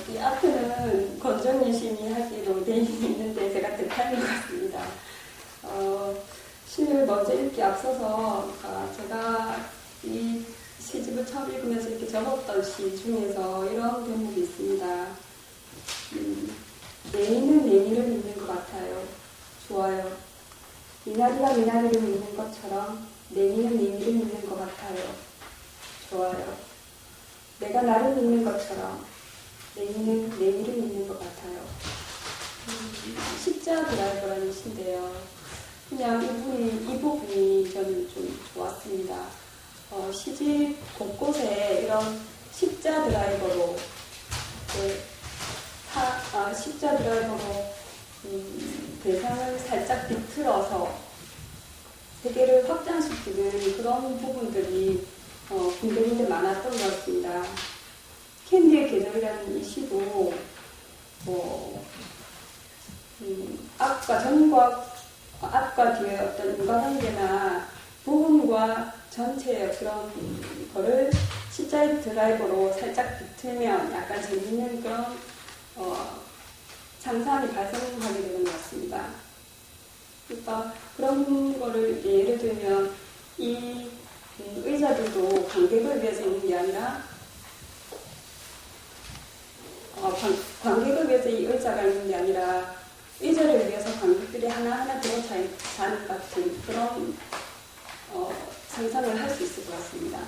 이 앞에는 건전유심히 하기로 되어 있는데 제가 득한 것 같습니다. 시를 먼저 읽기 앞서서 제가 이 시집을 처음 읽으면서 이렇게 적었던 시 중에서 이런 대목이 있습니다. 내니는 내니를 믿는 것 같아요. 좋아요. 미나리가 미나리를 믿는 것처럼 내니는 내니를 믿는 것 같아요. 좋아요. 내가 나를 믿는 것처럼 내니는 내니를 믿는 것 같아요. 십자 드라이버라는 시인데요. 그냥 이 부분이 저는 좀 좋았습니다. 시집 곳곳에 이런 십자 드라이버로 십자 드라이버로 대상을 살짝 비틀어서 세계를 확장시키는 그런 부분들이 군데군데 많았던 것 같습니다. 캔디의 계절이라는 이 시도 앞과 뒤에 어떤 인과관계나 부분과 전체의 그런 거를 십자 드라이버로 살짝 비틀면 약간 재밌는 그런 상상이 발생하게 되는 것 같습니다. 그러니까 그런 거를 예를 들면 이 의자들도 관객을 위해서 있는 게 아니라 관객을 위해서 이 의자가 있는 게 아니라 의자를 위해서 관객들이 하나하나 들어 자는 같은 그런 상상을 할 수 있을 것 같습니다.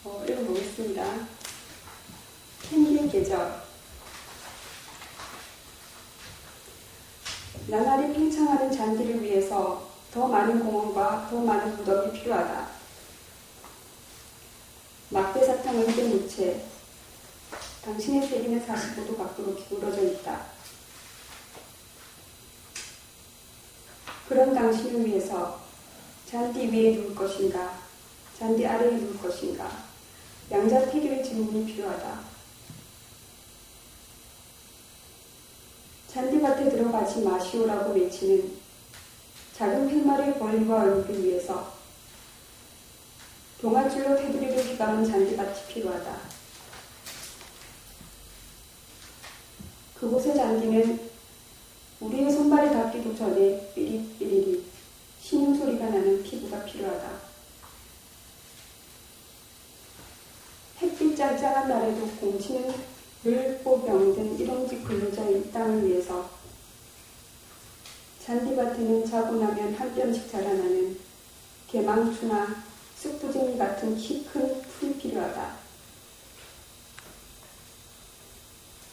읽어보겠습니다. 캔디의 계절. 나날이 팽창하는 잔디를 위해서 더 많은 공원과 더 많은 무덤이 필요하다. 막대사탕은 된 무채. 당신의 세계는 45도 밖으로 기울어져 있다. 그런 당신을 위해서 잔디 위에 누울 것인가, 잔디 아래에 누울 것인가, 양자택일의 질문이 필요하다. 잔디밭에 들어가지 마시오라고 외치는 작은 팻말의 벌리와 얼룩을 위해서 동아줄로 테두리를 휘감은 잔디밭이 필요하다. 그곳의 잔디는 우리의 손발에 닿기도 전에 삐릿삐릿 신음소리가 나는 피부가 필요하다. 햇빛 짱짱한 날에도 공치는 물보 병든 일용직 근로자의 땅을 위해서 잔디밭에는 자고 나면 한 뼘씩 자라나는 개망추나 쑥부쟁이 같은 키 큰 풀이 필요하다.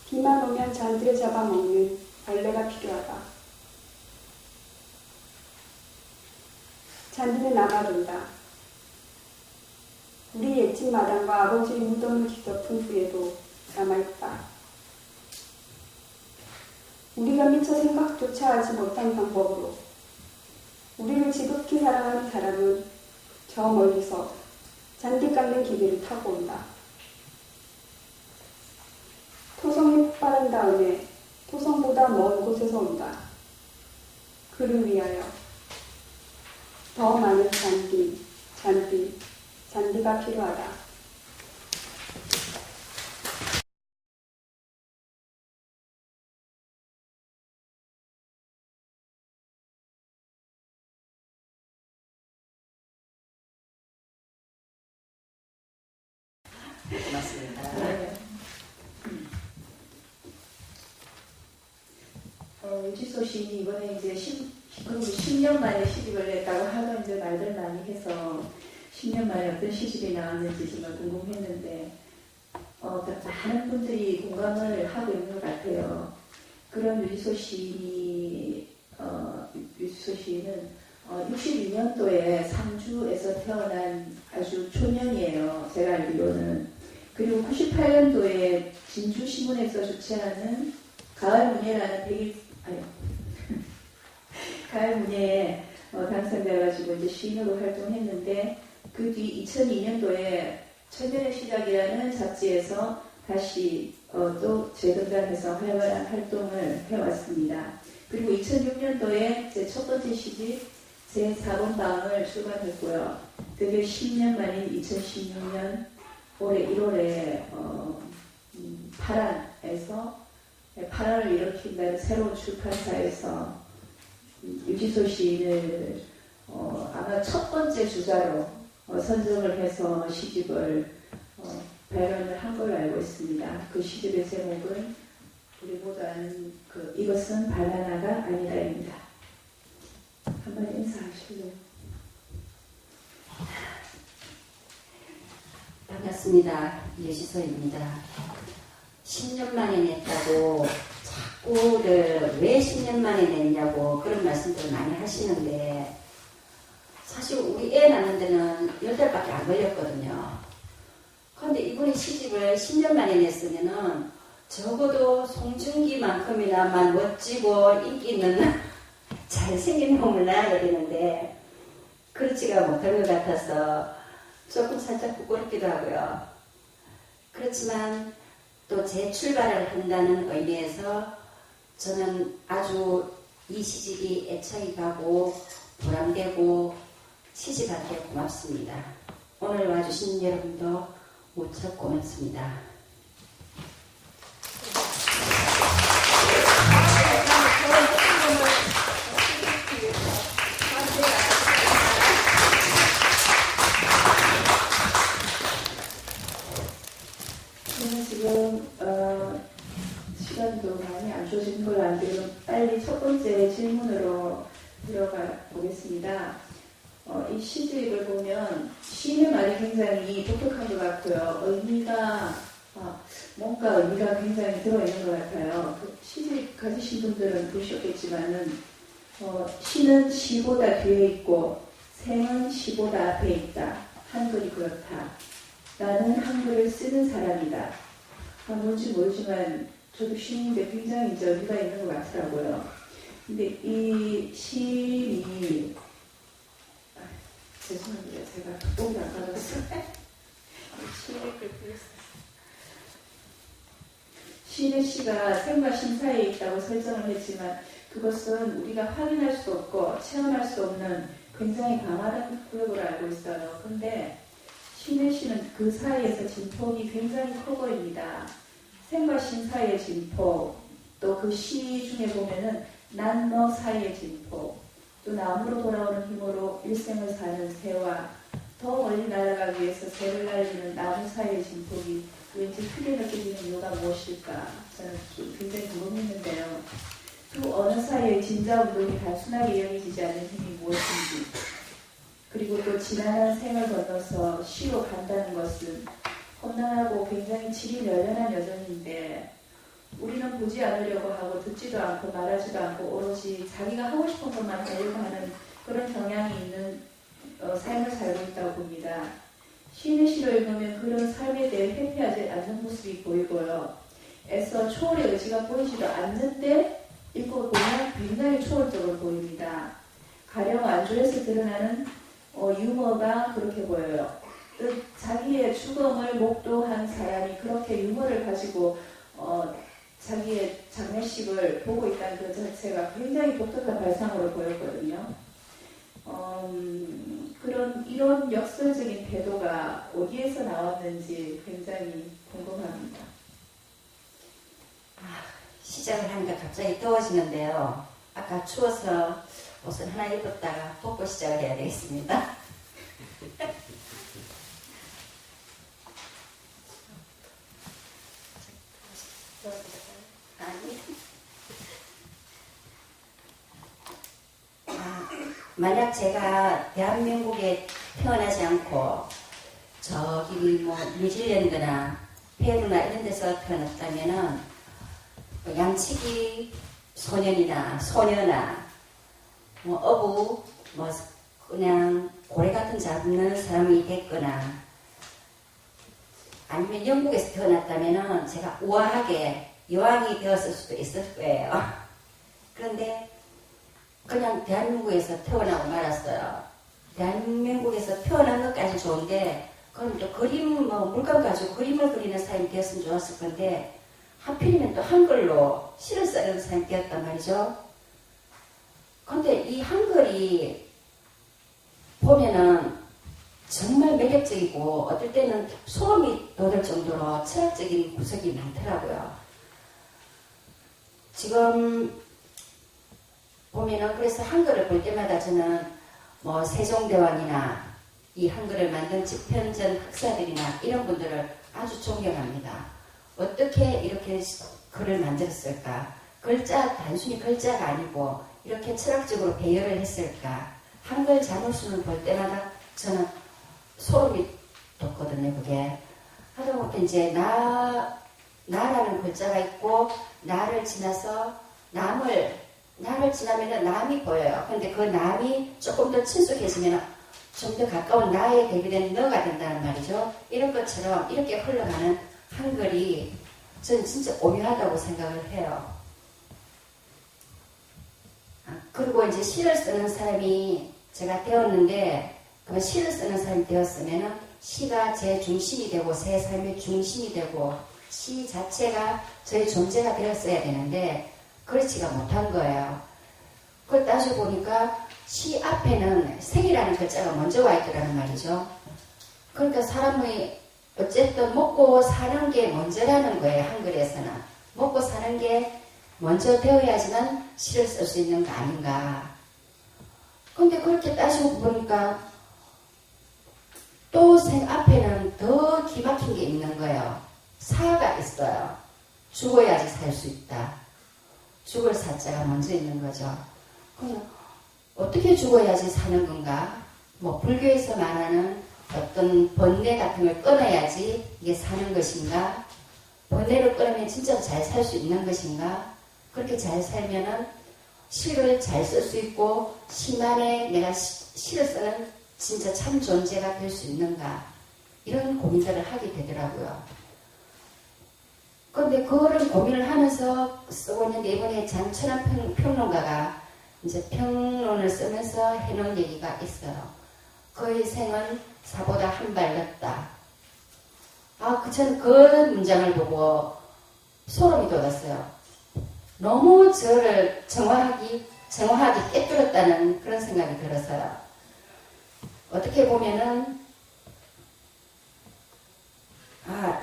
비만 오면 잔디를 잡아먹는 벌레가 필요하다. 잔디는 남아돈다. 우리 옛집 마당과 아버지의 무덤을 뒤덮은 후에도 남아있다. 우리가 미처 생각조차 하지 못한 방법으로 우리를 지극히 사랑하는 사람은 저 멀리서 잔디 깎는 기계를 타고 온다. 토성이 폭발한 다음에 토성보다 먼 곳에서 온다. 그를 위하여 더 많은 잔디가 필요하다. 고맙습니다. 유지소 시인이 이번에 이제 10년 만에 시집을 냈다고 하도 이제 말들 많이 해서 10년 만에 어떤 시집이 나왔는지 정말 궁금했는데 많은 분들이 공감을 하고 있는 것 같아요. 그런 유지소 시인은 62년도에 상주에서 태어난 아주 초년이에요. 제가 알기로는. 그리고 98년도에 진주신문에서 주최하는 가을문예라는 가을문예에 당선돼가지고 이제 시인으로 활동했는데 그 뒤 2002년도에 천년의 시작이라는 잡지에서 다시 또 재등장해서 활발한 활동을 해왔습니다. 그리고 2006년도에 제 첫 번째 시집 제4번 방을 출간했고요. 드디어 10년 만인 2016년 올해 1월에 핀다는 새로운 출판사에서 유지소 시인을 아마 첫 번째 주자로 선정을 해서 시집을 발간을 한 걸로 알고 있습니다. 그 시집의 제목은 우리 모두 아는 이것은 바나나가 아니다입니다. 한번 인사하실래요? 반갑습니다. 예시서입니다. 10년 만에 냈다고 자꾸들 왜 10년 만에 냈냐고 그런 말씀들을 많이 하시는데 사실 우리 애 낳는 데는 10달밖에 안 걸렸거든요. 그런데 이분이 시집을 10년 만에 냈으면은 적어도 송중기만큼이나만 멋지고 인기 있는 잘생긴 놈을 낳아야 되는데 그렇지가 못한 것 같아서 조금 살짝 부끄럽기도 하고요. 그렇지만 또 재출발을 한다는 의미에서 저는 아주 이 시집이 애착이 가고 보람되고 시집한테 고맙습니다. 오늘 와주신 여러분도 무척 고맙습니다. 지금 시간도 많이 안 주어진 걸로 안 되면 빨리 첫 번째 질문으로 들어가 보겠습니다. 이 시집을 보면 시인의 말이 굉장히 독특한 것 같고요. 뭔가 의미가 굉장히 들어있는 것 같아요. 그 시집 가지신 분들은 보셨겠지만은 시는 시보다 뒤에 있고 생은 시보다 앞에 있다. 한글이 그렇다. 나는 한글을 쓰는 사람이다. 뭔지 모르지만 저도 시인인데 굉장히 이제 의미가 있는 것 같더라고요. 근데 이 시인이 죄송합니다. 제가 똥이 안 가졌어요. 시인의 시가 생과 신 사이에 있다고 설정을 했지만 그것은 우리가 확인할 수 없고 체험할 수 없는 굉장히 강한 구역으로 알고 있어요. 근데 신의 시는 그 사이에서 진폭이 굉장히 커 보입니다. 생과 신 사이의 진폭, 또 그 시 중에 보면은 난 너 사이의 진폭, 또 나무로 돌아오는 힘으로 일생을 사는 새와 더 멀리 날아가기 위해서 새를 날리는 나무 사이의 진폭이 왠지 크게 느껴지는 이유가 무엇일까? 저는 굉장히 궁금했는데요. 두 어느 사이의 진자운동이 단순하게 여겨지지 않는 힘이 무엇인지, 그리고 또 지난한 생을 건너서 시로 간다는 것은 험난하고 굉장히 질이 열연한 여정인데 우리는 보지 않으려고 하고 듣지도 않고 말하지도 않고 오로지 자기가 하고 싶은 것만 하려고 하는 그런 경향이 있는 삶을 살고 있다고 봅니다. 시인의 시를 읽으면 그런 삶에 대해 회피하지 않는 모습이 보이고요. 애써 초월의 의지가 보이지도 않는데 읽고 보면 굉장히 초월적으로 보입니다. 가령 안주에서 드러나는 유머가 그렇게 보여요. 자기의 죽음을 목도한 사람이 그렇게 유머를 가지고 자기의 장례식을 보고 있다는 그 자체가 굉장히 독특한 발상으로 보였거든요. 이런 역설적인 태도가 어디에서 나왔는지 굉장히 궁금합니다. 시작을 하니까 갑자기 더워지는데요. 아까 추워서 옷을 하나 입었다가 벗고 시작을 해야 되겠습니다. 만약 제가 대한민국에 태어나지 않고 저기 뉴질랜드나 페루나 이런 데서 태어났다면은 양치기 소년이나 소녀나 어부 그냥 고래 같은 잡는 사람이 됐거나 아니면 영국에서 태어났다면은 제가 우아하게 여왕이 되었을 수도 있을 거예요. 그런데 그냥 대한민국에서 태어나고 말았어요. 대한민국에서 태어난 것까지 좋은데 그럼 또 물감 가지고 그림을 그리는 사람이 되었으면 좋았을 건데 하필이면 또 한글로 시를 쓰는 사람이 되었단 말이죠. 근데 이 한글이 보면은 정말 매력적이고 어떨 때는 소름이 돋을 정도로 철학적인 구석이 많더라고요. 지금 보면은 그래서 한글을 볼 때마다 저는 뭐 세종대왕이나 이 한글을 만든 집현전 학사들이나 이런 분들을 아주 존경합니다. 어떻게 이렇게 글을 만들었을까? 단순히 글자가 아니고 이렇게 철학적으로 배열을 했을까? 한글 자물쇠를 볼 때마다 저는 소름이 돋거든요, 그게. 하다못해 이제 나라는 글자가 있고, 나를 지나서 나를 지나면은 남이 보여요. 근데 그 남이 조금 더 친숙해지면 좀 더 가까운 나에 대비된 너가 된다는 말이죠. 이런 것처럼 이렇게 흘러가는 한글이 저는 진짜 오묘하다고 생각을 해요. 그리고 이제 시를 쓰는 사람이 제가 되었는데, 그 시를 쓰는 사람이 되었으면은 시가 제 중심이 되고 제 삶의 중심이 되고 시 자체가 저의 존재가 되었어야 되는데 그렇지가 못한 거예요. 그걸 따져보니까 시 앞에는 생이라는 글자가 먼저 와 있더라는 말이죠. 그러니까 사람의 어쨌든 먹고 사는 게 먼저라는 거예요. 한글에서는. 먹고 사는 게 먼저 되어야지만 시를 쓸 수 있는 거 아닌가. 근데 그렇게 따지고 보니까 또 생 앞에는 더 기막힌 게 있는 거예요. 사가 있어요. 죽어야지 살 수 있다. 죽을 사자가 먼저 있는 거죠. 그럼 어떻게 죽어야지 사는 건가? 뭐 불교에서 말하는 어떤 번뇌 같은 걸 끊어야지 이게 사는 것인가? 번뇌를 끊으면 진짜 잘 살 수 있는 것인가? 그렇게 잘 살면은 시를 잘 쓸 수 있고 시만에 내가 시를 쓰는 진짜 참 존재가 될 수 있는가? 이런 고민들을 하게 되더라고요. 그런데 그거를 고민을 하면서 쓰고 있는데 이번에 장철환 평론가가 이제 평론을 쓰면서 해놓은 얘기가 있어요. 그의 생은 사보다 한 발 늦다. 저는 그 문장을 보고 소름이 돋았어요. 너무 저를 정확하게 깨뜨렸다는 그런 생각이 들어서요. 어떻게 보면은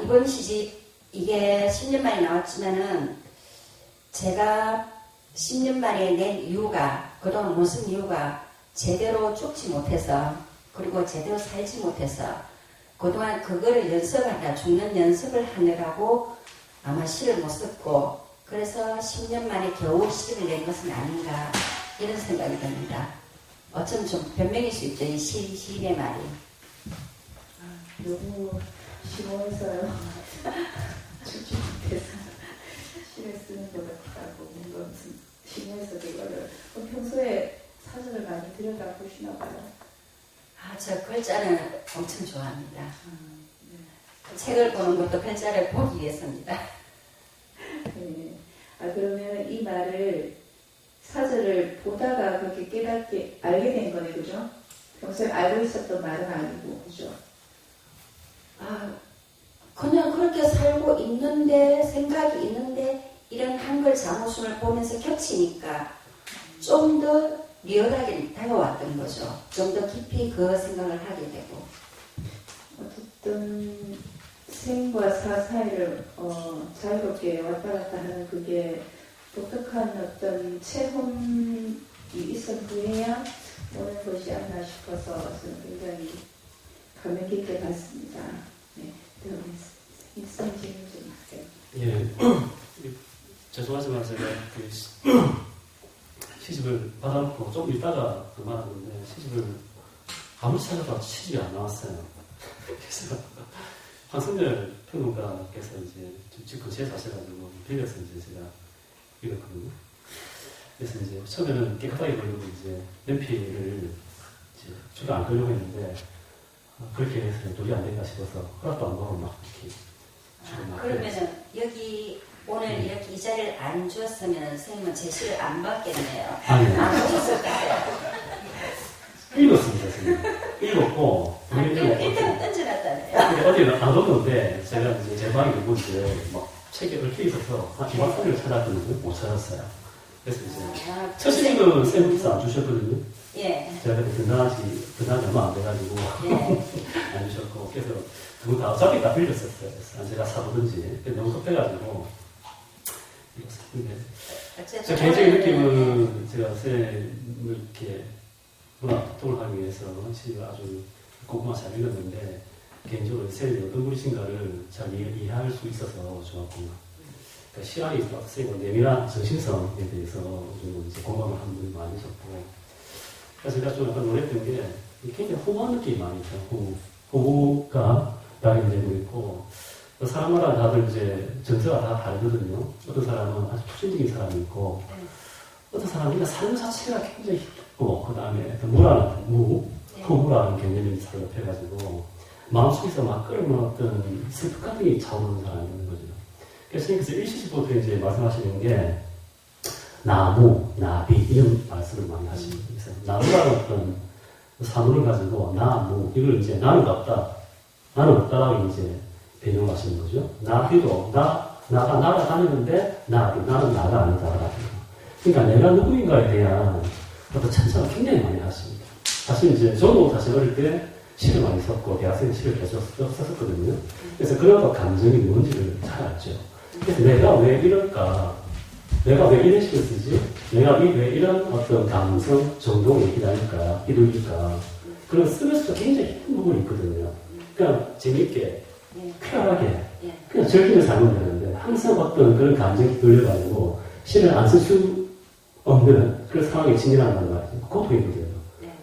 이번 시집 이게 10년 만에 나왔지만은 제가 10년 만에 낸 이유가 그동안 무슨 이유가 제대로 죽지 못해서 그리고 제대로 살지 못해서 그동안 그거를 연습하다 죽는 연습을 하느라고 아마 시를 못 썼고 그래서 10년 만에 겨우 시집을 낸 것은 아닌가 이런 생각이 듭니다. 어쩌면 좀 변명일 수 있죠. 이 시인의 말이. 너무 심오해서요. 죽지 못해서 시를 쓰는 것 같다고 뭔가 무슨 심오해서 그거를 평소에 사전을 많이 들여다보시나 봐요. 저 글자는 엄청 좋아합니다. 책을 보는 것도 글자를 보기 위해서입니다. 네. 그러면 이 말을 사전을 보다가 그렇게 깨닫게 알게 된 거네, 그죠? 평소에 알고 있었던 말은 아니고, 그죠? 그냥 그렇게 살고 있는데 생각이 있는데 이런 한글 자모순을 보면서 겹치니까 좀 더 리얼하게 다가왔던 거죠. 좀 더 깊이 그 생각을 하게 되고. 어쨌든 생과 사 사이를 자유롭게 왔다 갔다 하는 그게 독특한 어떤 체험이 있은 후에야 오는 것이 않나 싶어서 저는 굉장히 감명 깊게 봤습니다. 네, 그럼 일선 질문 좀 하세요. 예, 죄송하지만 제가 시집을 받아놓고 좀 있다가 말하는데 시집을 아무리 찾아봐도 시집이 안 나왔어요. 그래서 황성열 평론가께서 이제 집 근처에 사셔가지고 빌려서 이제 제가 읽었거든요. 그래서 이제 처음에는 깨끗하게 보려고 이제 연필을 이제 주로 안 걸려고 했는데 그렇게 해서 도저히 안 되겠다 싶어서 허락도 안 받고 막 이렇게 그러면은 여기 오늘 이렇게 이 자리를 안 주었으면 선생님은 제 시를 안 받겠네요. 아니요. 안 보셨을 거예요. 읽었습니다, 선생님. 읽었고, 일단 던져놨다네요. 어디 안 뒀는데, 제가 이제 제 방에 있고 이제 막 책에 얽혀 있어서 이만 소리를 찾았더니 못 찾았어요. 그래서 이제 첫 시집은 쌤께서 안 주셨거든요. 예. 제가 그때 등단이 얼마 안 돼가지고 예. 안 주셨고, 그래서 두 분 다 어차피 다 빌렸었어요. 그래서 제가 사보든지. 너무 급해가지고. 근데 제 개인적인 느낌은 제가 쌤을 이렇게 문학 소통을 하기 위해서 시를 아주 꼼꼼하게 잘 읽었는데 개인적으로 쌤이 어떤 분이신가를 잘 이해할 수 있어서 좋았구나. 그러니까 시간이 빡세고 내밀한 정신성에 대해서 좀 이제 공감을 한 분이 많으셨고, 그래서 제가 좀 약간 놀랬던 게 굉장히 호구한 느낌이 많이 있어요. 호구가 낙인되고 있고, 사람마다 다들 이제 정서가 다 다르거든요. 어떤 사람은 아주 투신적인 사람이 있고, 어떤 사람은 그냥 삶 자체가 굉장히 힘들고, 그 다음에 허무라는 개념이 살rop해가지고, 마음속에서 막 끓는 어떤 슬픔 같은 게 차오르는 사람이 있는 거죠. 그래서 선생님께서 일시부터 이제 말씀하시는 게, 나무, 나비, 이런 말씀을 많이 하시는 거예요. 그래서 나무라는 어떤 산호를 가지고, 나무, 이걸 이제 나는 없다. 나는 없다라고 이제 변형하시는 거죠. 나비도, 나가 날아다니는데, 나는 나가 아니다. 그러니까 내가 누구인가에 대한 어떤 찬사를 굉장히 많이 하십니다. 사실 이제 저도 사실 어릴 때 시를 많이 썼고, 대학생 시를 계속 썼었거든요. 그래서 그런 감정이 뭔지를 잘 알죠. 그래서 내가 왜 이럴까? 내가 왜 이런 시를 쓰지? 내가 왜 이런 어떤 감성, 정동을 기다릴까? 이룰까? 그런 쓰면서도 굉장히 힘든 부분이 있거든요. 그냥 재밌게, 쾌활하게, 그냥 즐기며 살면 되는데, 항상 어떤 그런 감정이 끌려가지고, 시를 안 쓸 수 없는 그런 상황에 직면한단 말이죠. 고통이거든요.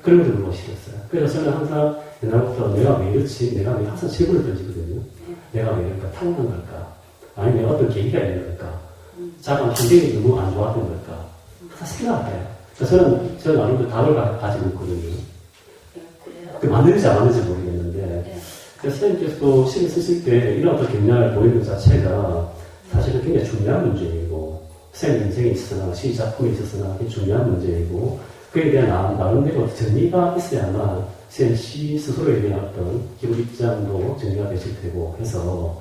그런 것도 물론 싫었어요. 그래서 저는 항상 옛날부터 내가 왜 이렇지? 내가 왜 항상 질문을 던지거든요. 내가 왜 이럴까? 타고난 걸까? 아니면 어떤 계기가 있는 걸까? 자가 환경이 너무 안 좋았던 걸까? 항상 생각을 해요. 저는 저 나름대로 답을 가지고 있거든요. 그 맞는지 안 맞는지 모르겠는데, 그래서 선생님께서도 시를 쓰실 때 이런 어떤 경향을 보이는 자체가 사실은 굉장히 중요한 문제이고, 선생님 인생에 있어서나 시 작품에 있어서나 굉장히 중요한 문제이고, 그에 대한 나름대로 정리가 있어야만 시 스스로에 대한 어떤 기본 입장도 정리가 되실 테고 해서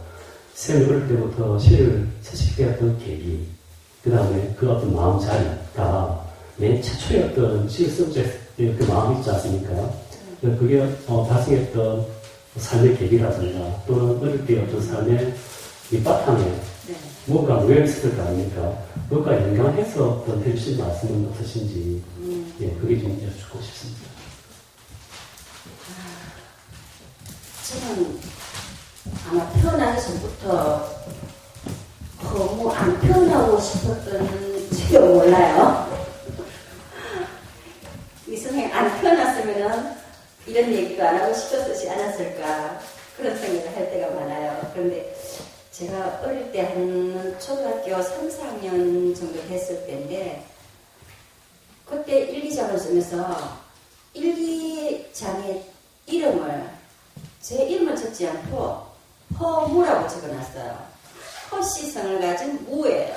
쌤이 어릴 때부터 시를 쓰시게 했던 계기, 그 다음에 그 어떤 마음 자리가 맨 최초의 어떤 시를 쓰고자 했을 그 마음이 있지 않습니까? 그게 발생했던 삶의 계기라든가 또는 어릴 때 어떤 삶의 밑바탕에 뭔가 모양이 있을 거 아닙니까? 뭔가 영향해서 어떤 해주신 말씀은 없으신지, 예, 그게 좀 여쭙고 싶습니다. 저는 아마 태어나기 전부터 너무 안 태어나고 싶었던지도 몰라요. 이 선생님 안 태어났으면은 이런 얘기도 안 하고 싶었지 않았을까 그런 생각을 할 때가 많아요. 그런데 제가 어릴 때 한 초등학교 3, 4학년 정도 됐을 때인데 그때 일기장을 쓰면서 일기장의 이름을 제 이름을 적지 않고 허무라고 적어놨어요. 허시성을 가진 무예요.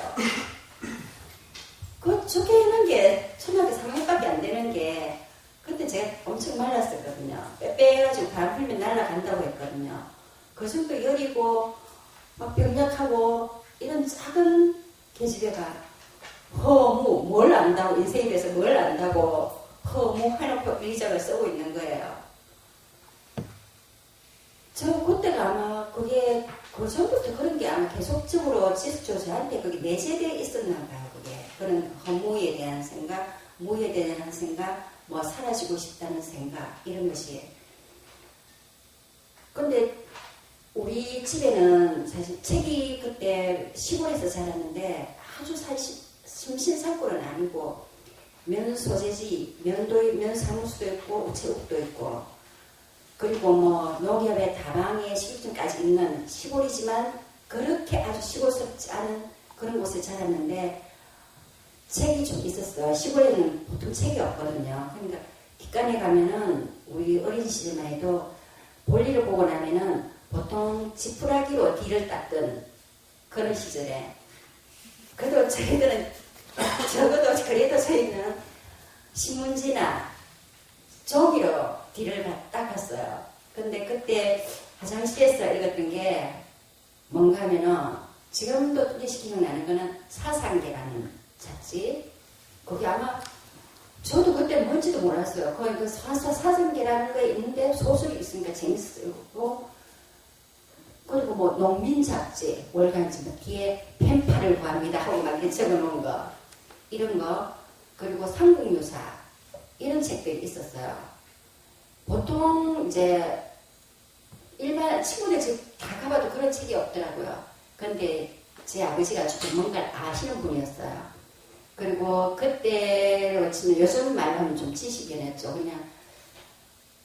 그 적혀 있는 게 초등학교 3학년밖에 안 되는 게 그때 제가 엄청 말랐었거든요. 빼빼해가지고 바람 불면 날아간다고 했거든요. 그 정도 여리고 막 병약하고 이런 작은 계집애가 허무 뭘 안다고 인생에 대해서 뭘 안다고 허무 해놓고 일기장을 쓰고 있는 거예요. 저 그때가 아마 그게 그 전부터 그런 게 아마 계속적으로 지속적으로 저한테 그게 내재되어 있었나 봐요. 그게 그런 허무에 대한 생각, 무에 대한 생각, 뭐 사라지고 싶다는 생각 이런 것이. 근데 우리 집에는 사실 책이 그때 시골에서 자랐는데 아주 심신상골은 아니고 면 소재지, 면 사무소도 있고 우체국도 있고 그리고 뭐 농협의 다방에 실증까지 있는 시골이지만 그렇게 아주 시골스럽지 않은 그런 곳에 자랐는데 책이 좀 있었어요. 시골에는 보통 책이 없거든요. 그러니까 뒷간에 가면은 우리 어린 시절만 해도 볼일을 보고 나면은 보통 지푸라기로 뒤를 닦던 그런 시절에 그래도 저희들은 적어도 그래도 저희는 신문지나 종이로 뒤를 닦았어요. 근데 그때 화장실에서 읽었던 게 뭔가 하면은 지금도 뚜기시 기억나는 거는 사상계라는 잡지. 거기 아마 저도 그때 뭔지도 몰랐어요. 거기 그 사상계라는 게 있는데 소설이 있으니까 재밌었고 그리고 뭐 농민 잡지 월간지 뭐 뒤에 펜팔을 구합니다 하고 막 이렇게 적어놓은 거 이런 거, 그리고 삼국유사 이런 책들이 있었어요. 보통 이제 일반 친구들 집 다 가봐도 그런 책이 없더라고요. 그런데 제 아버지가 조금 뭔가를 아시는 분이었어요. 그리고 그때로 치면 요즘 말로 하면 좀 지식이었죠. 그냥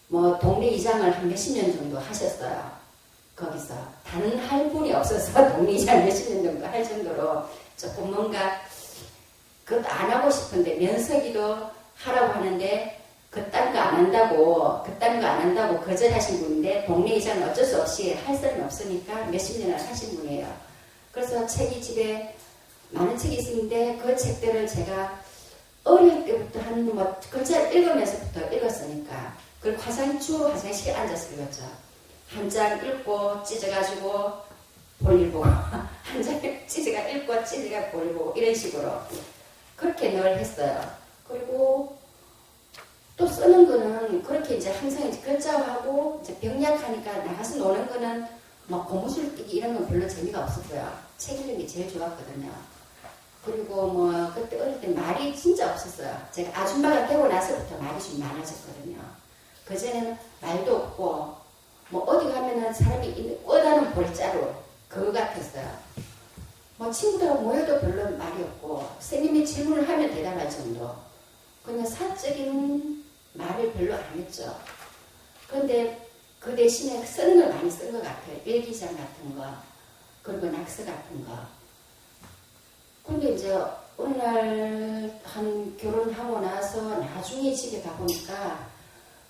뭐 동네 이장을 한 몇십 년 정도 하셨어요. 거기서 다른 할 분이 없어서 동네 이장 몇십 년 정도 할 정도로 조금 뭔가 그것도 안 하고 싶은데 면서기도 하라고 하는데 그딴 거 안 한다고 거절하신 분인데 동네 이장은 어쩔 수 없이 할 사람이 없으니까 몇십 년을 하신 분이에요. 그래서 책이 집에 많은 책이 있는데 그 책들을 제가 어릴 때부터 뭐 글자를 읽으면서부터 읽었으니까 그리고 화장실에 앉아서 읽었죠. 한 장 읽고 찢어가지고 볼일 보고 한 장 찢어가 읽고 찢어가 볼일 보고 이런 식으로 그렇게 늘 했어요. 그리고 또 쓰는 거는 그렇게 이제 항상 이제 글자하고 이제 병약하니까 나가서 노는 거는 막 고무줄 뛰기 이런 건 별로 재미가 없었고요. 책 읽는 게 제일 좋았거든요. 그리고 뭐 그때 어릴 때 말이 진짜 없었어요. 제가 아줌마가 되고 나서부터 말이 좀 많아졌거든요. 그전에는 말도 없고 뭐 어디 가면은 사람이 꽂아놓은 볼자루 그거 같았어요. 뭐 친구들하고 모여도 별로 말이 없고 선생님이 질문을 하면 대답할 정도. 그냥 사적인 말을 별로 안 했죠. 그런데 그 대신에 쓰는 걸 많이 쓴 것 같아요. 일기장 같은 거, 그리고 낙서 같은 거. 근데 이제 어느 날 한 결혼하고 나서 나중에 집에 가보니까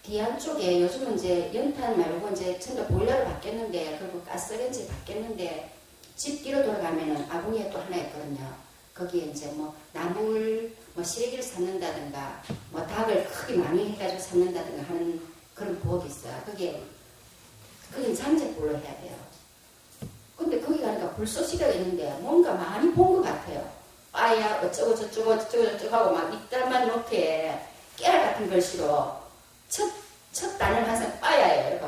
뒤안 쪽에 요즘은 이제 연탄 말고 이제 전부 보일러를 바뀌었는데 그리고 가스레인지 바뀌었는데 집 뒤로 돌아가면은 아궁이가 또 하나 있거든요. 거기에 이제 뭐 나물 뭐 시래기를 삶는다든가 뭐 닭을 크게 많이 해가지고 삶는다든가 하는 그런 부엌이 있어요. 그게 장작불로 해야 돼요. 근데 거기 가니까 불쏘시개가 있는데 뭔가 많이 본 것 같아요. 빠야 어쩌고 저쩌고 하고 막 이따만 놓게 깨알 같은 글씨로 첫 단어는 항상 빠야예요. 이렇게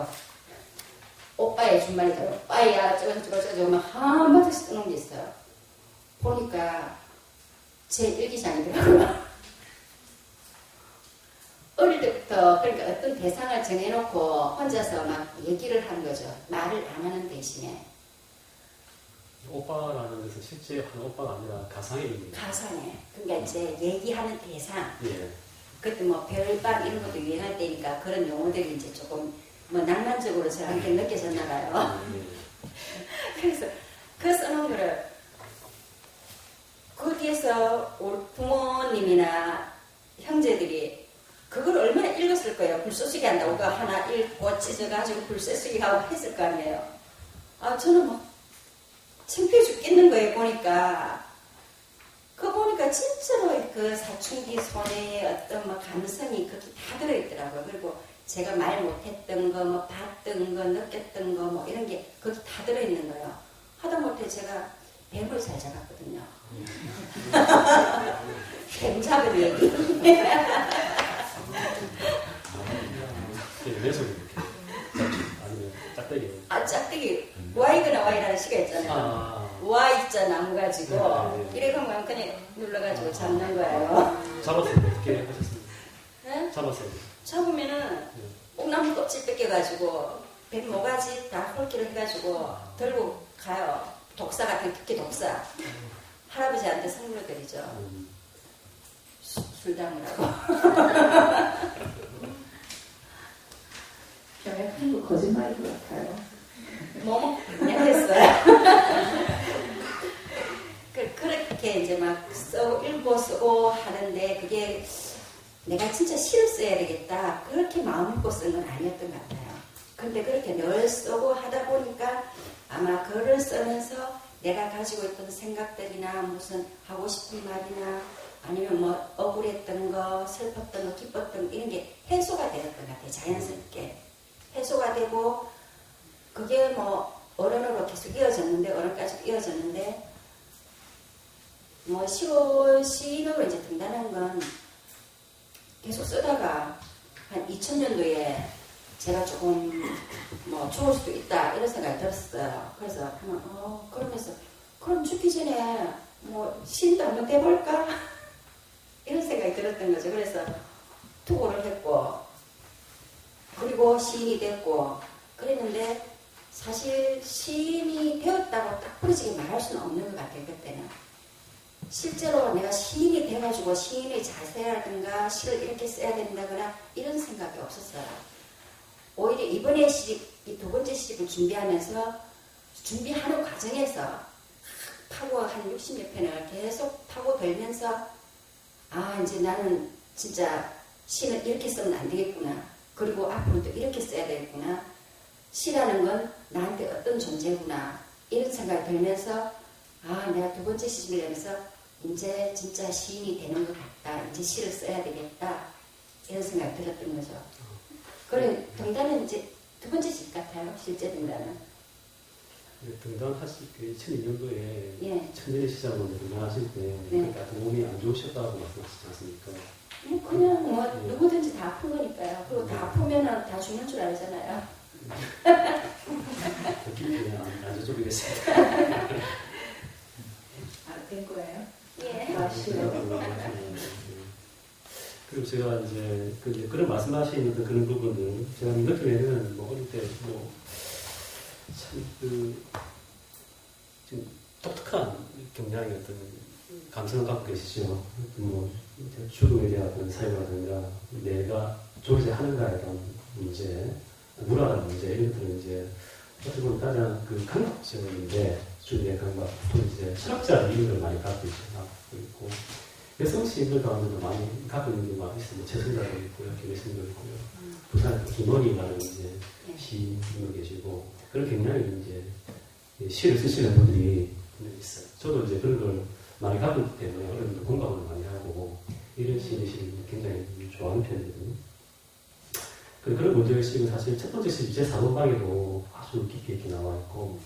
오빠의 준말이죠. 빠야 어쩌고 막 한마디씩 쓰는 게 있어요. 보니까 제 일기장이더라고요. 어릴 때부터 그러니까 어떤 대상을 정해놓고 혼자서 막 얘기를 하는 거죠. 말을 안 하는 대신에. 오빠라는 것은 실제 하는 오빠가 아니라 가상의 의미입니다. 가상에. 그러니까 이제 얘기하는 대상. 예. 그때 뭐 별밤 이런 것도 유행할 때니까 그런 용어들이 이제 조금 뭐 낭만적으로 저한테 느껴졌나 봐요. 그래서 그 써놓은 거를 거기에서 우리 부모님이나 형제들이 그걸 얼마나 읽었을 거예요. 불쏘시개 한다고 그거 하나 읽고 찢어가지고 불쏘시개 하고 했을 거 아니에요. 저는 막 창피해 죽겠는 거예요. 보니까 진짜로 그 사춘기 손에 어떤 뭐 감성이 그렇게 다 들어있더라고요. 그리고 제가 말 못했던 거, 뭐 봤던 거, 느꼈던 거, 뭐 이런 게 거기 다 들어있는 거예요. 하다못해 제가 뱀을 잘 잡았거든요. 뱀 잡은 얘기. 내손이 이렇게 아니면 짝대기. 짝대기 Y거나 Y라는 시가 있잖아요. Y자 나무 가지고 이래 보면 그냥 눌러가지고 잡는 거예요. 잡았을 때 어떻게 하셨습니까? 네? 잡았을 때. 잡으면은 옥나무 껍질 뺏겨가지고 뱀 모가지 다 홀기로 해가지고 들고 가요. 독사 같은 특히 독사. 할아버지한테 선물로 드리죠. 술 담으라고. 병약한 거 거짓말인 것 같아요. 그냥 됐어요. 그렇게 이제 막 읽고 쓰고 하는데 그게 내가 진짜 시를 써야 되겠다. 그렇게 마음 먹고 쓴 건 아니었던 것 같아요. 근데 그렇게 늘 쓰고 하다 보니까 아마 글을 쓰면서 내가 가지고 있던 생각들이나 무슨 하고 싶은 말이나 아니면 뭐 억울했던 거, 슬펐던 거, 기뻤던 거 이런 게 해소가 되었던 것 같아요. 자연스럽게. 해소가 되고 그게 뭐 어른으로 계속 이어졌는데 어른까지 이어졌는데 뭐 시인으로 이제 등단한 건 계속 쓰다가 한 2000년도에 제가 조금 뭐 좋을 수도 있다 이런 생각이 들었어요. 그래서 그러면서 그럼 죽기 전에 뭐 시인도 한번 돼볼까? 생각이 들었던 거죠. 그래서 투고를 했고, 그리고 시인이 됐고, 그랬는데, 사실 시인이 되었다고 딱 부러지게 말할 수는 없는 것 같아요, 그때는. 실제로 내가 시인이 돼가지고 시인의 자세라든가 시를 이렇게 써야 된다거나 이런 생각이 없었어요. 오히려 이번에 시집, 이 두 번째 시집을 준비하는 과정에서 파고 한 60여 편을 계속 파고들면서 아, 이제 나는 진짜 시는 이렇게 쓰면 안 되겠구나. 그리고 앞으로도 이렇게 써야 되겠구나. 시라는 건 나한테 어떤 존재구나. 이런 생각이 들면서 아, 내가 두 번째 시집을 내면서 이제 진짜 시인이 되는 것 같다. 이제 시를 써야 되겠다. 이런 생각이 들었던 거죠. 그래, 등단은 이제 두 번째 시 같아요. 실제 등단은. 등단하실 때 2002년도에 예. 천년의 시작으로 등단하실 때 네. 그러니까 몸이 안 좋으셨다고 말씀하시지 않습니까? 그냥 뭐 예. 누구든지 다 아픈 거니까요. 그리고 다 아프면은 다 죽는 줄 알잖아요. 듣기 안 여쭤보겠습니다. 아, 된 거예요? 예. 아, 싫어. 그리고 제가 이제 그런 말씀하시는 그런 부분들 제가 느낌에는 뭐 어릴 때 뭐 참 좀 독특한 경량의 어떤 감성을 갖고 계시죠. 뭐 죽음에 대한 어떤 사유라든가 내가 존재하는가에 대한 문제, 무라는 문제 이런 것들은 이제 어떻게 보면 가장 감각적인데 주의 감각, 또 이제 철학자 이름을 많이 갖고 있고 여성 시인들 가운데도 많이 갖고 있는 게 많이 있어요. 최승자도 있고요, 김혜승도 있고요. 부산 김원희라는 이제 시인도 계시고 그런 굉장히 이제 시를 쓰시는 분들이 있어요. 저도 이제 그런 걸 많이 갖고 있기 때문에 어느 정도 공감을 많이 하고 이런 시를 굉장히 좋아하는 편이거든요. 그런 분들의 시는 사실 첫 번째 시 제 4번방에도 아주 깊이 있게 나와 있고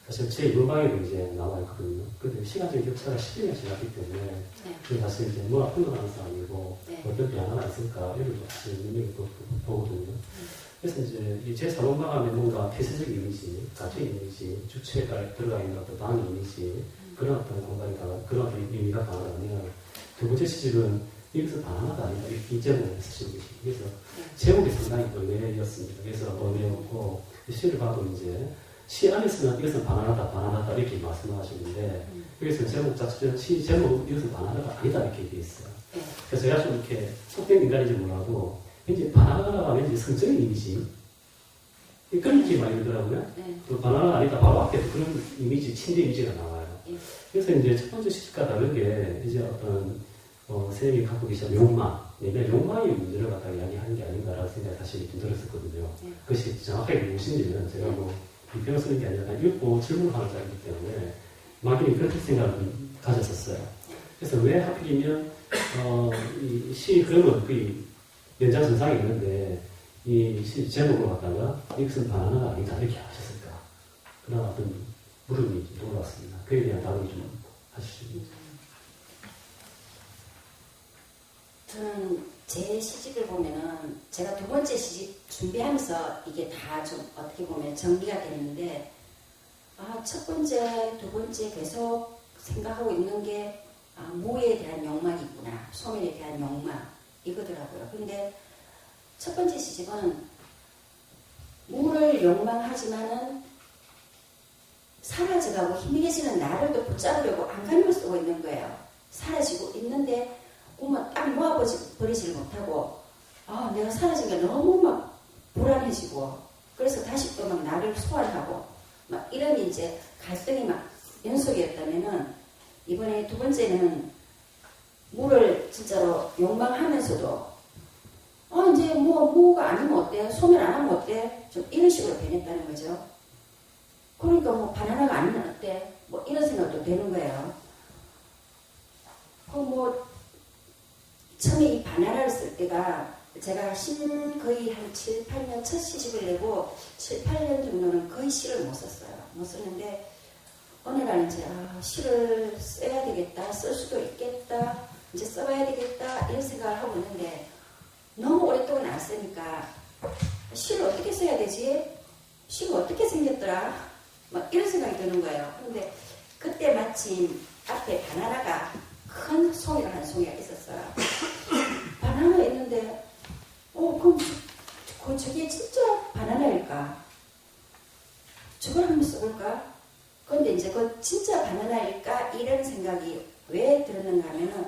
사실 제 2번방에도 이제 나와 있거든요. 근데 시간적인 격차가 10년이 지났기 때문에 그 사실 이제 뭐가 흘러가는 사람이고 어떤 변화가 있을까 이런 걸 사실 눈에 보거든요. 그래서 이제 제 4번방 하면 뭔가 폐쇄적 이미지, 가치 이미지, 주체가 들어가 있는 어떤 방 이미지 그런 어떤 공간이 그런 어떤 의미가 강하다면 두 번째 시집은 이것은 바나나가 아니다. 이 제목을 쓰시고 계시고 그래서 제목이 상당히 의외였습니다. 그래서 의외였고 시를 봐도 이제 시 안에서는 이것은 바나나다 이렇게 말씀하시는데 여기서 제목 자체는 시 제목 이것은 바나나가 아니다 이렇게 되어 있어요. 그래서 제가 좀 이렇게 속된 인간인지 몰라도 왠지 바나나가 왠지 성적인 이미지 그런 느낌이 많이 들더라고요. 또 바나나가 아니다 바로 앞에 그런 이미지, 침대 이미지가 나와요. 그래서 이제 첫 번째 시집과 다르게 이제 어떤 선생님이 갖고 계신 욕망, 내면 욕망의 문제를 갖다가 이야기하는 게 아닌가라는 생각이 사실 좀 들었었거든요. 그것이 정확하게 무엇인지는 제가 뭐 비평을 쓰는 게 아니라 읽고 질문하는 자이기 때문에 막연히 그렇게 생각을 가졌었어요. 그래서 왜 하필이면 이 시 그러면 그 연장선상이 있는데 이 시 제목을 갖다가 이것은 바나나가 아니다 이렇게 하셨을까? 그런 어떤 물음이 좀 돌아왔습니다. 그에 대한 답을 좀 하시죠. 저는 제 시집을 보면은 제가 두 번째 시집 준비하면서 이게 다 좀 어떻게 보면 정리가 됐는데 첫 번째, 두 번째 계속 생각하고 있는 게 무에 대한 욕망이 있구나. 소멸에 대한 욕망 이거더라고요. 근데 첫 번째 시집은 무를 욕망하지만은 사라져가고 희미해지는 나를 또 붙잡으려고 안간힘을 쓰고 있는 거예요. 사라지고 있는데 딱 놓아버리지를 못하고 내가 사라진 게 너무 막 불안해지고 그래서 다시 또 막 나를 소환하고 막 이런 이제 갈등이 막 연속이었다면은 이번에 두 번째는 무를 진짜로 욕망하면서도 이제 무가 아니면 어때? 소멸 안 하면 어때? 좀 이런 식으로 변했다는 거죠. 그러니까 바나나가 아니면 어때? 이런 생각도 되는 거예요. 처음에 이 바나나를 쓸 때가 제가 거의 한 7, 8년 첫 시집을 내고 7, 8년 정도는 거의 시를 못 썼어요. 못 썼는데 어느 날 이제 시를 써야 되겠다. 쓸 수도 있겠다. 이제 써봐야 되겠다. 이런 생각을 하고 있는데 너무 오랫동안 안 쓰니까 시를 어떻게 써야 되지? 시가 어떻게 생겼더라? 막 이런 생각이 드는 거예요. 근데 그때 마침 앞에 바나나가 큰 송이가 한 송이가 있었어요. 바나나 있는데 그럼 저게 진짜 바나나일까? 저걸 한번 써볼까? 그런데 이제 그 진짜 바나나일까? 이런 생각이 왜 들었는가 하면은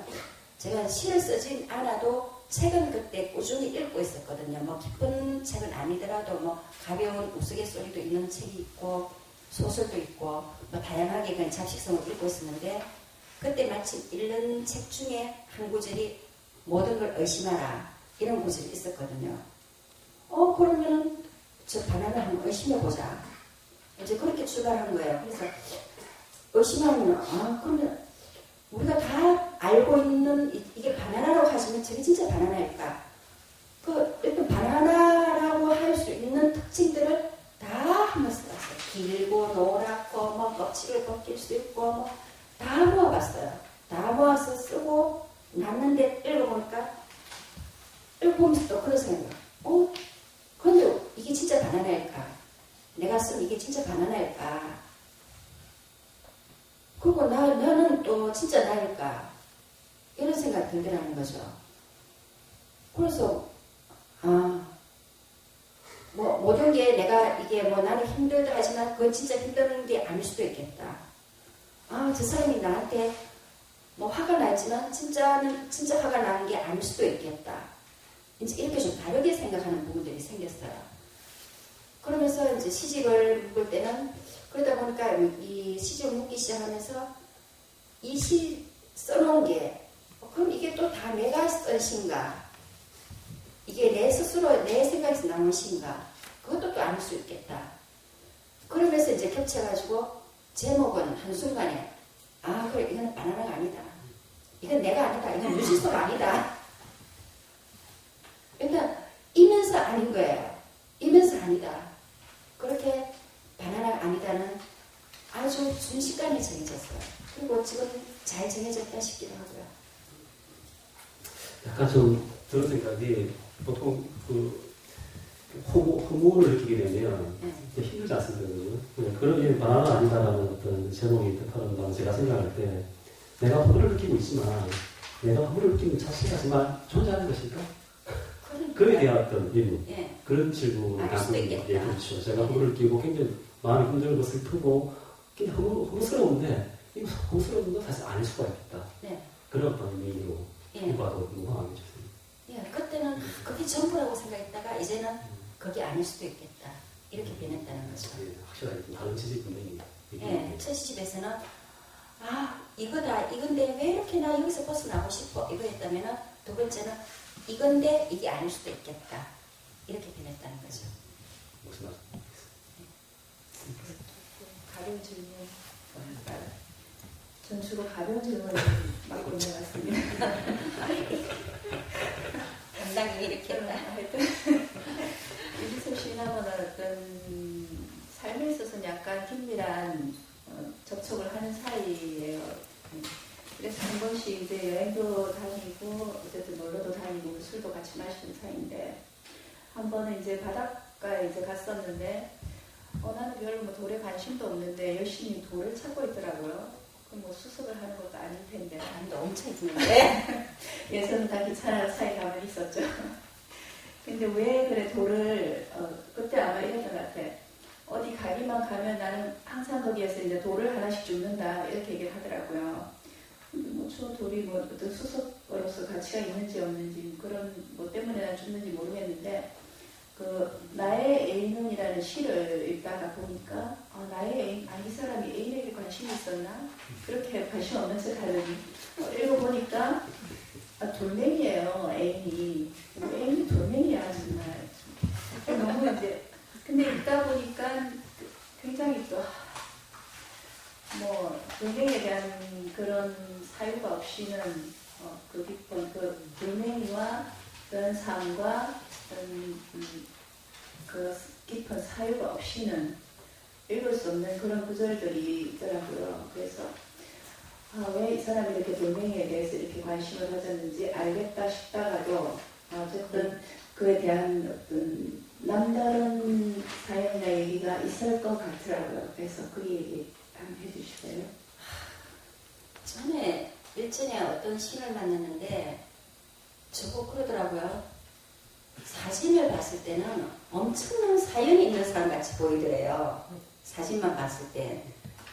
제가 시를 쓰진 않아도 책은 그때 꾸준히 읽고 있었거든요. 뭐 깊은 책은 아니더라도 뭐 가벼운 우스갯소리도 있는 책이 있고 소설도 있고 뭐 다양하게 그냥 잡식성을 읽고 있었는데 그때 마침 읽는 책 중에 한 구절이 모든 걸 의심하라 이런 구절이 있었거든요. 그러면 저 바나나 한번 의심해보자. 이제 그렇게 출발한 거예요. 그래서 의심하면 그러면 우리가 다 알고 있는 이게 바나나라고 하시면 저게 진짜 바나나일까? 일단 바나나라고 할 수 있는 특징들을 다 한번 써봤어요. 길고 노랗고 뭐 껍질을 벗길 수 있고 뭐 다 모아봤어요. 다 모아서 쓰고 났는데 읽어보면서 또 그런 생각. 그런데 이게 진짜 바나나일까? 내가 쓴 이게 진짜 바나나일까? 그리고 나는 또 진짜 나일까? 이런 생각이 들더라는 거죠. 그래서 모든 게 내가 이게 뭐 나는 힘들다 하지만 그건 진짜 힘든 게 아닐 수도 있겠다. 저 사람이 나한테 뭐 화가 나지만 진짜 화가 나는 게 아닐 수도 있겠다. 이제 이렇게 좀 다르게 생각하는 부분들이 생겼어요. 그러면서 이제 시집을 묶을 때는 그러다 보니까 이 시집을 묶기 시작하면서 이 시 써놓은 게 그럼 이게 또 다 내가 쓴 시인가? 이게 내 스스로 내 생각에서 나온 시인가? 그것도 또 아닐 수 있겠다. 그러면서 이제 겹쳐가지고 제목은 한순간에 그래 이건 바나나가 아니다. 이건 내가 아니다. 이건 유시소가 아니다. 일단 이면서 아닌 거예요. 이면서 아니다. 그렇게 바나나가 아니다는 아주 순식간에 정해졌어요. 그리고 지금 잘 정해졌다 싶기도 하고요. 약간 좀 들은 생각이 보통 허무를 느끼게 되면 힘들지 않습니까? 그러기에 바나나 아니다라는 어떤 제목이 뜻하는 제가 생각할 때 내가 허무를 느끼고 있지만 내가 허무를 느끼는 자체가 정말 존재하는 것일까? 그에 대한 어떤 의문 그런 질문을 갖는 게 그렇죠. 제가 허무를 느끼고 굉장히 마음이 힘들고 슬프고 굉장히 허무스러운데 이거 허무스러운 건 사실 아닐 수가 있겠다. 그런 어떤 의미로 봐도 궁금하게 좋습니다. 그때는 그게 전부라고 생각했다가 이제는 그게 아닐 수도 있겠다. 이렇게 변했다는 거죠. 확실하게 다른 지식분들이 첫 시집에서는 이거다. 이건데 왜 이렇게 나 여기서 벗어나고 싶어. 이거 했다면은 두 번째는 이건데 이게 아닐 수도 있겠다. 이렇게 변했다는 거죠. 무슨 말? 가벼운 질문. 전 주로 가벼운 질문을 맡고 있는 것 같습니다. 당당히 이렇게 하여튼 유지섭 씨하고는 어떤 삶에 있어서는 약간 긴밀한 접촉을 하는 사이예요. 그래서 한 번씩 이제 여행도 다니고 어쨌든 놀러도 다니고 술도 같이 마시는 사이인데 한 번은 이제 바닷가에 이제 갔었는데 나는 별로 뭐 돌에 관심도 없는데 열심히 돌을 찾고 있더라고요. 그럼 뭐 수습을 하는 것도 아닐 텐데. 바람도 엄청 부는데 예전은 다 귀찮아서 사이 가만히 있었죠. 근데 왜 그래 돌을 그때 아마 이랬던 것 같아. 어디 가기만 가면 나는 항상 거기에서 이제 돌을 하나씩 줍는다 이렇게 얘기를 하더라고요. 근데 뭐 저 돌이 뭐 어떤 수석으로서 가치가 있는지 없는지 그런 뭐 때문에 난 줬는지 모르겠는데 나의 애인은이라는 시를 읽다가 보니까 나의 애인, 이 사람이 애인에게 관심이 있었나? 그렇게 관심 없는 척 하더니 읽어보니까 돌멩이에요. 애인이 돌멩이야 정말. 너무 이제 근데 읽다 보니까 굉장히 또 돌멩이에 대한 그런 사유가 없이는 그 깊은 그 돌멩이와 그런 삶과 그 깊은 사유가 없이는 읽을 수 없는 그런 구절들이 있더라고요. 그래서 왜 이 사람이 이렇게 돌멩이에 대해서 이렇게 관심을 가졌는지 알겠다 싶다가도 어쨌든 그에 대한 어떤 남다른 사연이나 얘기가 있을 것 같더라고요. 그래서 그 얘기 한번 해주실래요? 전에 일전에 어떤 시인을 만났는데 저거 그러더라고요. 사진을 봤을 때는 엄청난 사연이 있는 사람 같이 보이더래요. 사진만 봤을 때.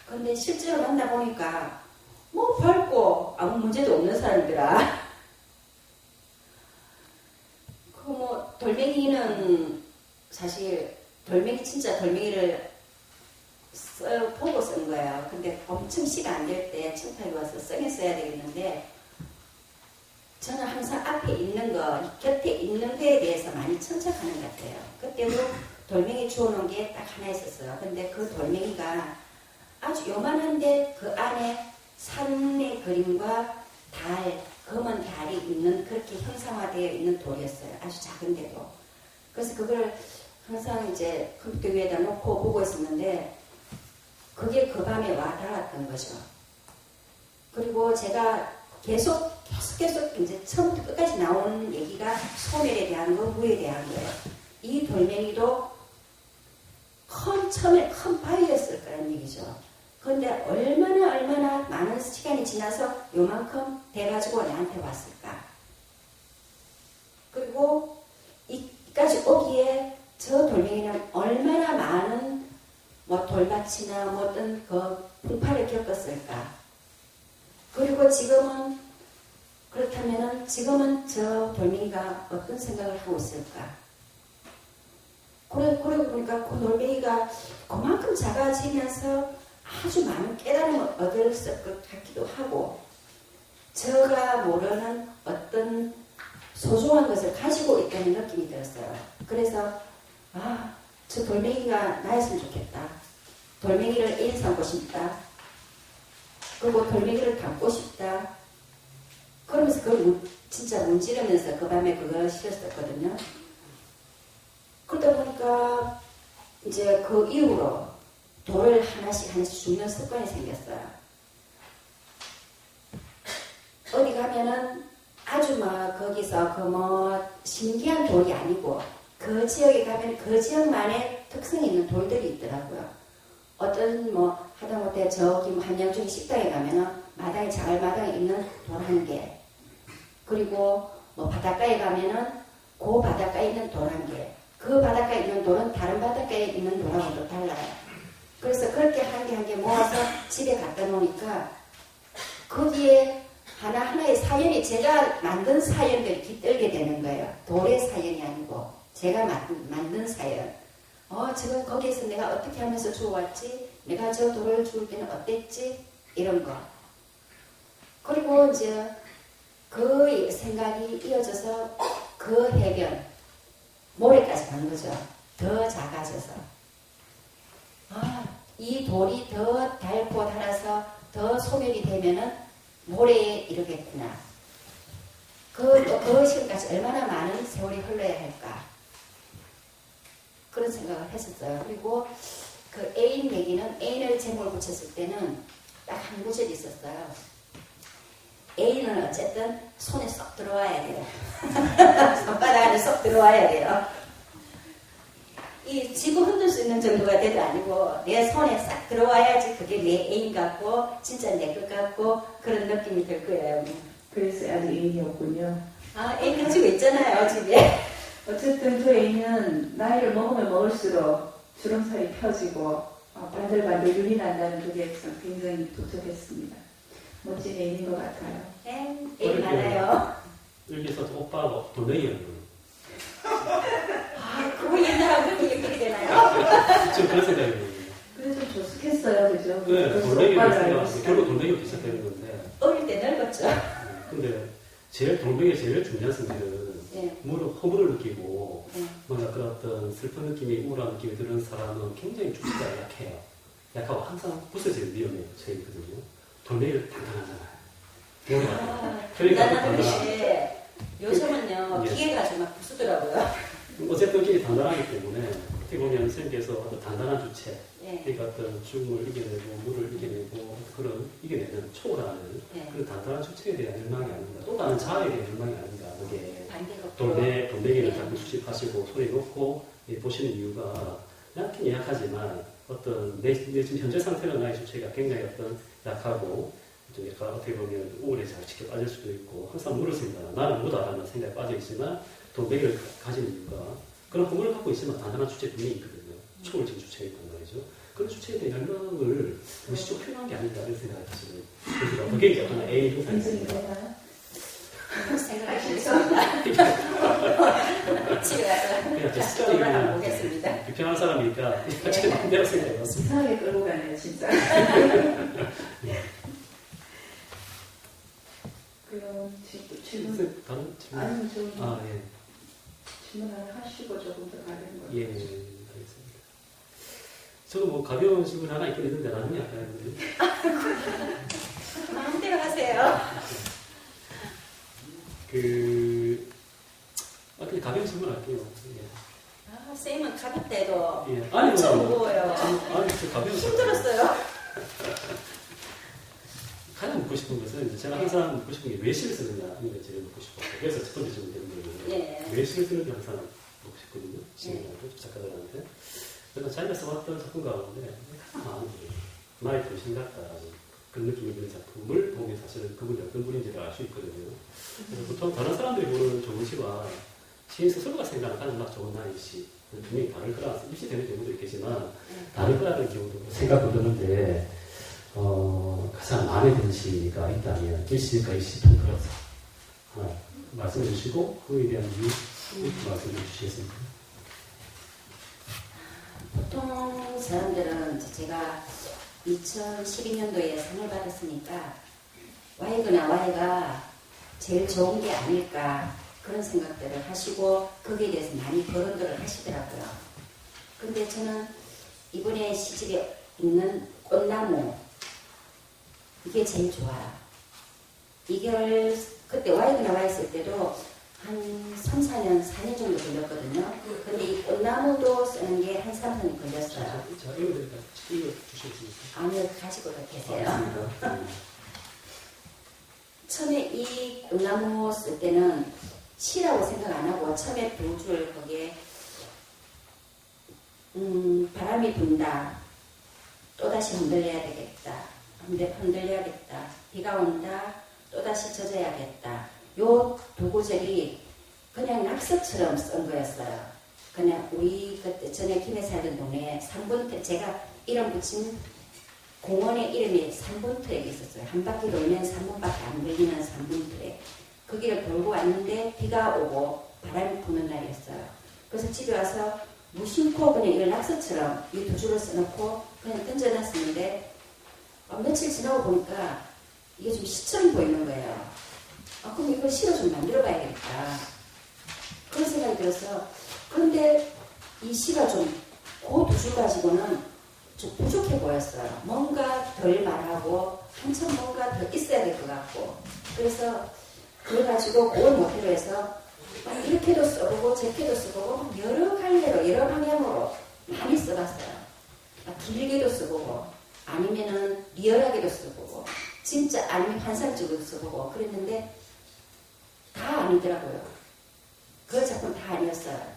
근데 실제로 만나보니까 뭐 밝고 아무 문제도 없는 사람이더라. 그 뭐 돌멩이는 사실 돌멩이 진짜 돌멩이를 보고 쓴 거예요. 근데 엄청 시가 안 될 때 층파에 와서 썩에 써야 되겠는데 저는 항상 앞에 있는 거, 곁에 있는 거에 대해서 많이 천착하는 것 같아요. 그때도 돌멩이 주워놓은 게 딱 하나 있었어요. 근데 그 돌멩이가 아주 요만한데 그 안에 산의 그림과 달, 검은 달이 있는 그렇게 형상화되어 있는 돌이었어요. 아주 작은데도. 그래서 그걸 항상 이제 컴퓨터 위에다 놓고 보고 있었는데 그게 그 밤에 와 닿았던 거죠. 그리고 제가 계속 이제 처음부터 끝까지 나오는 얘기가 소멸에 대한 거, 무에 대한 거예요. 이 돌멩이도 처음에 큰 바위였을 거라는 얘기죠. 그런데 얼마나 많은 시간이 지나서 요만큼 돼가지고 나한테 왔을까. 그리고 이까지 오기에 저 돌멩이는 얼마나 많은 뭐 돌밭이나 뭐 어떤 그 풍파를 겪었을까. 그리고 지금은 저 돌멩이가 어떤 생각을 하고 있을까. 그러고 보니까 그 돌멩이가 그만큼 작아지면서 아주 많은 깨달음을 얻을 것 같기도 하고 제가 모르는 어떤 소중한 것을 가지고 있다는 느낌이 들었어요. 그래서 저 돌멩이가 나였으면 좋겠다. 돌멩이를 애인 삼고 싶다. 그리고 돌멩이를 담고 싶다. 그러면서 그걸 진짜 문지르면서 그 밤에 그걸 실었었거든요. 그러다 보니까 이제 그 이후로 돌을 하나씩 줍는 습관이 생겼어요. 어디 가면은 아주 막 거기서 그 뭐 신기한 돌이 아니고 그 지역에 가면 그 지역만의 특성이 있는 돌들이 있더라고요. 어떤 뭐 하다못해 저기 한양중 식당에 가면은 마당에 자갈 마당에 있는 돌 한 개, 그리고 뭐 바닷가에 가면은 그 바닷가에 있는 돌 한 개, 그 바닷가에 있는 돌은 다른 바닷가에 있는 돌하고도 달라요. 그래서 그렇게 한 개 한 개 모아서 집에 갖다 놓으니까 거기에 하나하나의 사연이 제가 만든 사연들이 깃들게 되는 거예요. 돌의 사연이 아니고 제가 만든 사연. 지금 거기에서 내가 어떻게 하면서 주워왔지? 내가 저 돌을 주울 때는 어땠지? 이런 거. 그리고 이제 그 생각이 이어져서 그 해변, 모래까지 간 거죠. 더 작아져서. 이 돌이 더 닳고 닳아서 더 소멸이 되면은 모래에 이르겠구나. 그 시간까지 얼마나 많은 세월이 흘러야 할까. 그런 생각을 했었어요. 그리고 그 애인 얘기는 애인을 제목을 붙였을 때는 딱 한 구절이 있었어요. 애인은 어쨌든 손에 쏙 들어와야 돼요. 손바닥 안에 쏙 들어와야 돼요. 이 지구 흔들 수 있는 정도가 돼도 아니고 내 손에 싹 들어와야지 그게 내 애인 같고 진짜 내 것 같고 그런 느낌이 들 거예요. 그래서 아직 애인이 없군요. 애인 가지고 있잖아요, 집에. 어쨌든 그 애인은 나이를 먹으면 먹을수록 주름살이 펴지고 바들바들 윤이 난다는 그게 굉장히 독특했습니다. 멋진 애인인 것 같아요. 애인 많아요. 여기서 오빠가 돌멩이였는 그거 옛날하고 그렇게 얘기가 되나요? 지금 그런 생각이 들어요. 그래서 좀 조숙했어요, 그죠? 네, 그래서 돌멩이를 오빠를 생각, 알고 결국 돌멩이로 시작되는 건데. 어릴 때 늙었죠. 근데 돌멩이의 제일 중요한 성질은 네. 허물을 느끼고 네. 뭔가 그런 어떤 슬픈 느낌이 우울한 느낌이 드는 사람은 굉장히 주체가 약해요. 약하고 항상 부서질 위험해요. 저희거든요. 돌멩이를 단단하잖아요. 단단한 듯이 요즘은요 예. 기계가 좀 막 부수더라고요. 어쨌든 이게 단단하기 때문에 어떻게 보면 선생님께서 어떤 단단한 주체, 예. 그러니까 어떤 죽음을 이겨내고 물을 이겨내고 그런 이겨내는 초월하는 예. 그런 단단한 주체에 대한 열망이 아닌가, 또 다른 자아에 대한 열망이 아닌가. 그게 반대로 돌멩이를 예. 자꾸 수집하시고 손에 놓고 보시는 이유가 약하지만 어떤 내 지금 현재 상태는 나의 주체가 굉장히 어떤 약하고 좀 약간 어떻게 보면 우울에 잘 지켜 빠질 수도 있고 항상 물을 생각, 나는 뭐다라는 생각에 빠져 있지만 동백을 가진 이유가 그런 꿈을 갖고 있지만 단단한 주체 분명히 있거든요. 초월 지금 주체가 있단 말이죠. 그런 주체에 대한 열망을 무시적 표현한 게 아닌가 이런 생각이 사실은 그래서 어떻게 이제 하나 A 형상이 있습니다. 생각하시겠습니다. 집에 가서 그냥 제 다시 습관이 한번 그냥 보겠습니다. 비평한 사람이니까 제 마음대로 생각해봤습니다. 이상하게 끌고 가네요, 진짜. 그럼 질문, 다른 질문? 아니면 좀 예. 질문 하나 하시고 조금 더 가는 거예요. 예, 알겠습니다. 저도 뭐 가벼운 질문 하나 있긴 있는데 나중에 할까요? 마음대로 하세요. 그냥 가벼운 질문 할게요. 쌤은 가볍대도 예. 아니, 엄청 무거워요. 아니, 저 가벼운 힘들었어요. 가장 묻고 싶은 것은 이제 제가 항상 묻고 싶은 게 왜 시를 쓰느냐 이런 걸 제일 묻고 싶었어요. 그래서 첫 번째 질문 드린 거예요. 예. 왜 시를 쓰는지 항상 묻고 싶거든요. 시인들한테, 작가들한테. 그래서 자기가 써왔던 작품 가운데 가장 마음에 들어요. 나의 도심 같다라는 그런 느낌이 드는 작품을 보면 사실은 그분이 어떤 분인지를 알 수 있거든요. 그래서 보통 다른 사람들이 보는 좋은 시와 시인 스스로가 생각하는 막 좋은 나의 시 분명히 다를 거라 입시되는 경우도 있겠지만 다를 거라는 경우도 생각도 드는데 가장 마음에 드는 시가 있다면 이 시가 이 시 통틀어서 하나 말씀해 주시고 그에 대한 이유 말씀해 주시겠습니까? 보통 사람들은 제가 2012년도에 상을 받았으니까 Y가 제일 좋은 게 아닐까 그런 생각들을 하시고 거기에 대해서 많이 거론들을 하시더라고요. 근데 저는 이번에 시집에 있는 꽃나무 이게 제일 좋아요. 이걸 그때 Y가 나와 있을 때도 한 3, 4년, 4년 정도 걸렸거든요. 근데 이 꽃나무도 쓰는 게 한 3, 4년 걸렸어요. 자, 읽어드릴까요? 읽어주시겠습니까? 아니요, 가지고 계세요. 알겠습니다. 처음에 이 꽃나무 쓸 때는 시라고 생각 안 하고 처음에 두 줄 거기에 바람이 분다. 또다시 흔들려야 되겠다. 흔들려야겠다. 비가 온다. 또다시 젖어야겠다. 요 두 구절이 그냥 낙서처럼 쓴 거였어요. 그냥 우리 그때 전에 김해 살던 동네에 3분 제가 이름 붙인 공원의 이름이 3분 트랙이 있었어요. 한 바퀴 돌면 3분밖에 안 걸리는 3분 트랙. 거기를 돌고 왔는데 비가 오고 바람이 부는 날이었어요. 그래서 집에 와서 무심코 그냥 이걸 낙서처럼 이 두 줄을 써놓고 그냥 던져놨었는데 며칠 지나고 보니까 이게 좀 시처럼 보이는 거예요. 그럼 이걸 시로 좀 만들어 봐야겠다. 그런 생각이 들어서 그런데 이 시가 좀 그 두 줄 가지고는 좀 부족해 보였어요. 뭔가 덜 말하고 한참 뭔가 더 있어야 될 것 같고 그래서 그걸 가지고 그걸 모티로 해서 이렇게도 써보고 저렇게도 써보고 여러 갈래로 여러 방향으로 많이 써봤어요. 길게도 써보고 아니면은 리얼하게도 써보고 진짜 아니면 환상적으로 써보고 그랬는데 다 아니더라고요. 그 작품 다 아니었어요.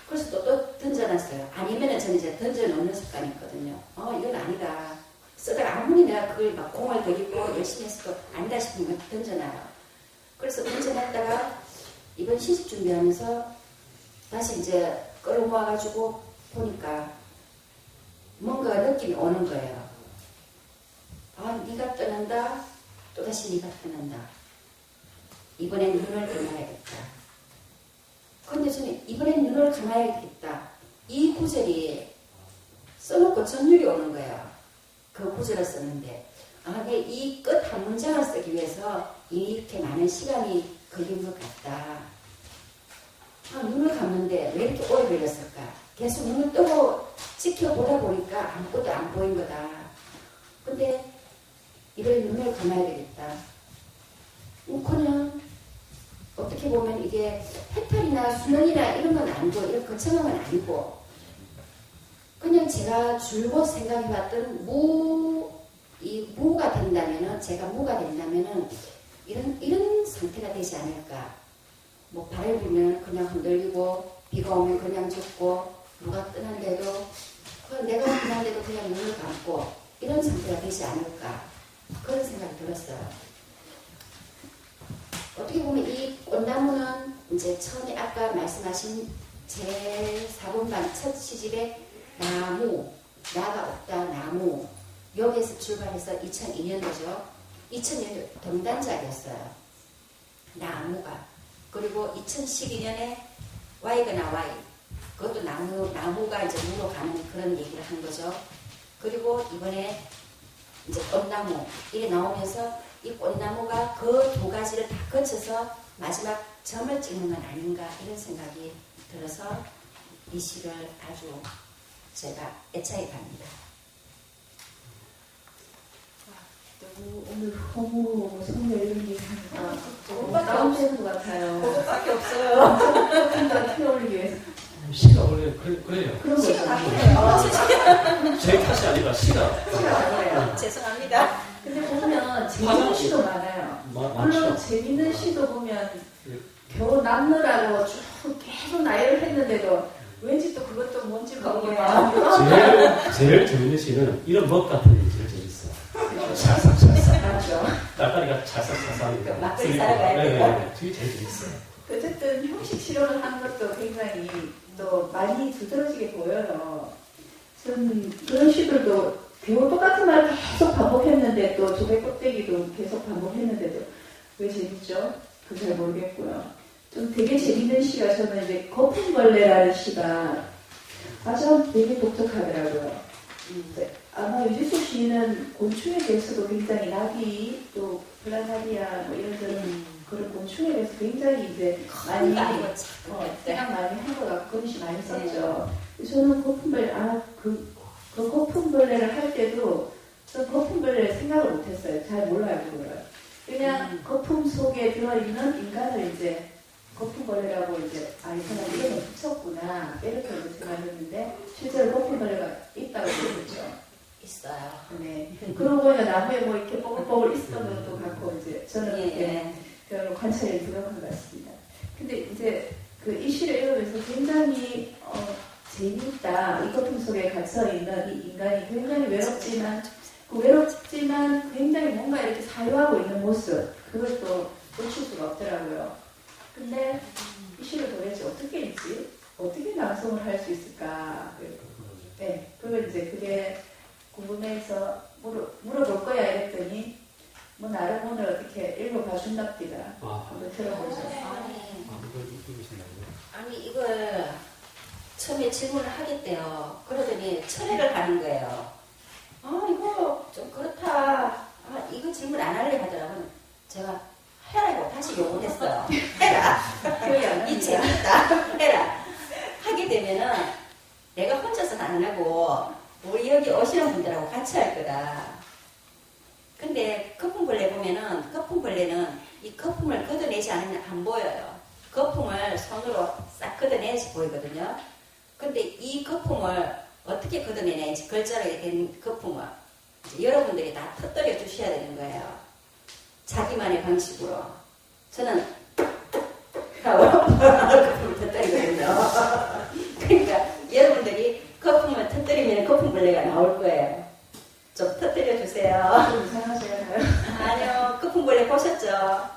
그래서 또 던져놨어요. 아니면은 저는 이제 던져놓는 습관이 있거든요. 이건 아니다. 쓰다가 아무리 내가 그걸 막 공을 들이고 열심히 해서 아니다 싶으면 던져놔요. 그래서 던져놨다가 이번 시집 준비하면서 다시 이제 끌어모아가지고 보니까 뭔가 느낌이 오는 거예요. 네가 떠난다. 또다시 네가 떠난다. 이번엔 눈을 감아야겠다. 그런데 저는 이번엔 눈을 감아야겠다. 이 구절이 써놓고 전율이 오는 거예요. 그 구절을 썼는데 이 끝 한 문장을 쓰기 위해서 이렇게 많은 시간이 걸린 것 같다. 눈을 감는데 왜 이렇게 오래 걸렸을까? 계속 눈을 뜨고 지켜보다 보니까 아무것도 안 보인 거다. 근데 이걸 눈을 감아야 되겠다. 그냥 어떻게 보면 이게 해탈이나 순환이나 이런 건 아니고 이런 거창한 건 아니고 그냥 제가 줄곧 생각해봤던 무가 된다면은 제가 무가 된다면은 이런 상태가 되지 않을까. 뭐 바람이 불면 그냥 흔들리고 비가 오면 그냥 죽고 누가 떠난데도 내가 떠난데도 그냥 눈을 감고 이런 상태가 되지 않을까. 그런 생각이 들었어요. 어떻게 보면 이 꽃나무는 이제 처음에 아까 말씀하신 제 4번반 첫 시집의 나무, 나가 없다 나무, 여기에서 출발해서 2002년도죠. 2000년도 동단작이었어요. 나무가. 그리고 2012년에 Y거나 Y, 그것도 나무가 이제 무로 가는 그런 얘기를 한 거죠. 그리고 이번에 이제 꽃나무, 이게 나오면서 이 꽃나무가 그 두 가지를 다 거쳐서 마지막 점을 찍는 건 아닌가 이런 생각이 들어서 이 시를 아주 제가 애착이 갑니다. 오늘 너무 성녀 이런 얘기하니까 너무 다운되는 것 같아요. 그것밖에 없어요. 좀더 키워올리기 위해서. 시가 원래 그래요. 그런 거죠. 제 탓이 아니라 시가 아니에요. 죄송합니다. 근데 보면 재밌는 시도 많아요. 물론 많죠. 재밌는 시도 보면 겨우 남느라고 쭉 계속 나열을 했는데도 왠지 또 그것도 뭔지 모르겠어요. 제일 재밌는 시는 이런 멋 같은 게 제일 재밌어. 찰싹찰싹. 맞죠. 딸딸이가 찰싹찰싹. 막걸리 살아가야 돼요. 그게 제일 재밌어요. 어쨌든 형식 실험을 한 것도 굉장히 또 많이 두드러지게 보여요. 전 그런 시들도 겨우 똑같은 말을 계속 반복했는데 또 조개 껍데기도 계속 반복했는데도 왜 재밌죠? 그건 잘 모르겠고요. 좀 되게 재밌는 시가 저는 이제 거품벌레라는 시가 아주 되게 독특하더라고요. 아마 유지수 씨는 곤충에 대해서도 굉장히 나비 또 플라나리아 뭐 이런 그런 곤충에 대해서 굉장히 이제 많이 생각 많이 한 것 같고 그릇이 많이 썼죠. 저는 거품벌레 그 거품벌레를 할 때도 저 거품벌레를 생각을 못했어요. 잘 몰라요 그거를. 그냥 거품 속에 들어있는 인간을 이제 거품벌레라고 이제 이 사람 이름을 붙였구나 이렇게 생각했는데 실제로 거품벌레가 있다고 그랬죠. 있어요. 네. 그러고 보니까 나무에 뭐 이렇게 뽀글뽀글 있었던 것도 같고 이제 저는 이렇게 별로 관찰이 들어간 것 같습니다. 근데 이제 그 이 시를 읽으면서 굉장히 재미있다. 이 거품 속에 갇혀 있는 이 인간이 굉장히 외롭지만 굉장히 뭔가 이렇게 사유하고 있는 모습 그것도 놓칠 수가 없더라고요. 근데 이 시를 도대체 어떻게 읽지? 어떻게 낭송을 할 수 있을까? 네, 그게 궁금해서 물어볼 거야 이랬더니 뭐 나름 오늘 어떻게 읽어봐 준답니다. 한번 들어보죠. 아니 이걸 처음에 질문을 하겠대요. 그러더니 철회를 하는 거예요. 이거 좀 그렇다. 이거 질문 안 할래 하더라고요. 제가 해라고 다시 욕을 했어요. 해라. 이 재밌다. 해라. 하게 되면은 내가 혼자서는 안 하고 우리 여기 오시는 분들하고 같이 할 거다. 근데 거품벌레 보면은 거품벌레는 이 거품을 걷어내지 않으면 안 보여요. 거품을 손으로 싹 걷어내야지 보이거든요. 근데 이 거품을 어떻게 걷어내냐, 이제 글자로 된 거품을 여러분들이 다 터뜨려 주셔야 되는 거예요. 자기만의 방식으로. 저는 거품을 터뜨리거든요. 그러니까 여러분들이 거품을 터뜨리면 거품벌레가 나올 거예요. 좀 터뜨려 주세요. 좀 이상하시나요? 아니요, 거품벌레 보셨죠?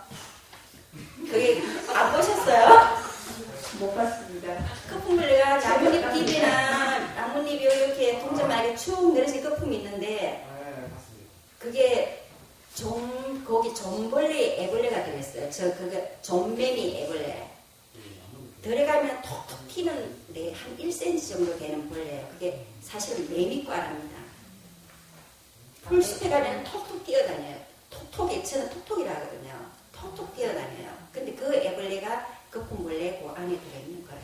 그게 안 보셨어요? 못 봤습니다. 거품벌레가 나뭇잎 잎이나 나뭇잎이 이렇게 동전만하게 쭉 내려진 거품이 있는데 그게 거기 좀벌레 애벌레가 들어있어요. 그게 좀매미 애벌레. 들어가면 톡톡 튀는 한 1cm 정도 되는 벌레예요. 그게 사실은 매미과랍니다. 풀숲에 가면 톡톡 뛰어다녀요. 톡톡이, 저는 톡톡이라 하거든요. 톡톡 뛰어다녀요. 근데 그 애벌레가 거품벌레 그 안에 들어있는 거예요.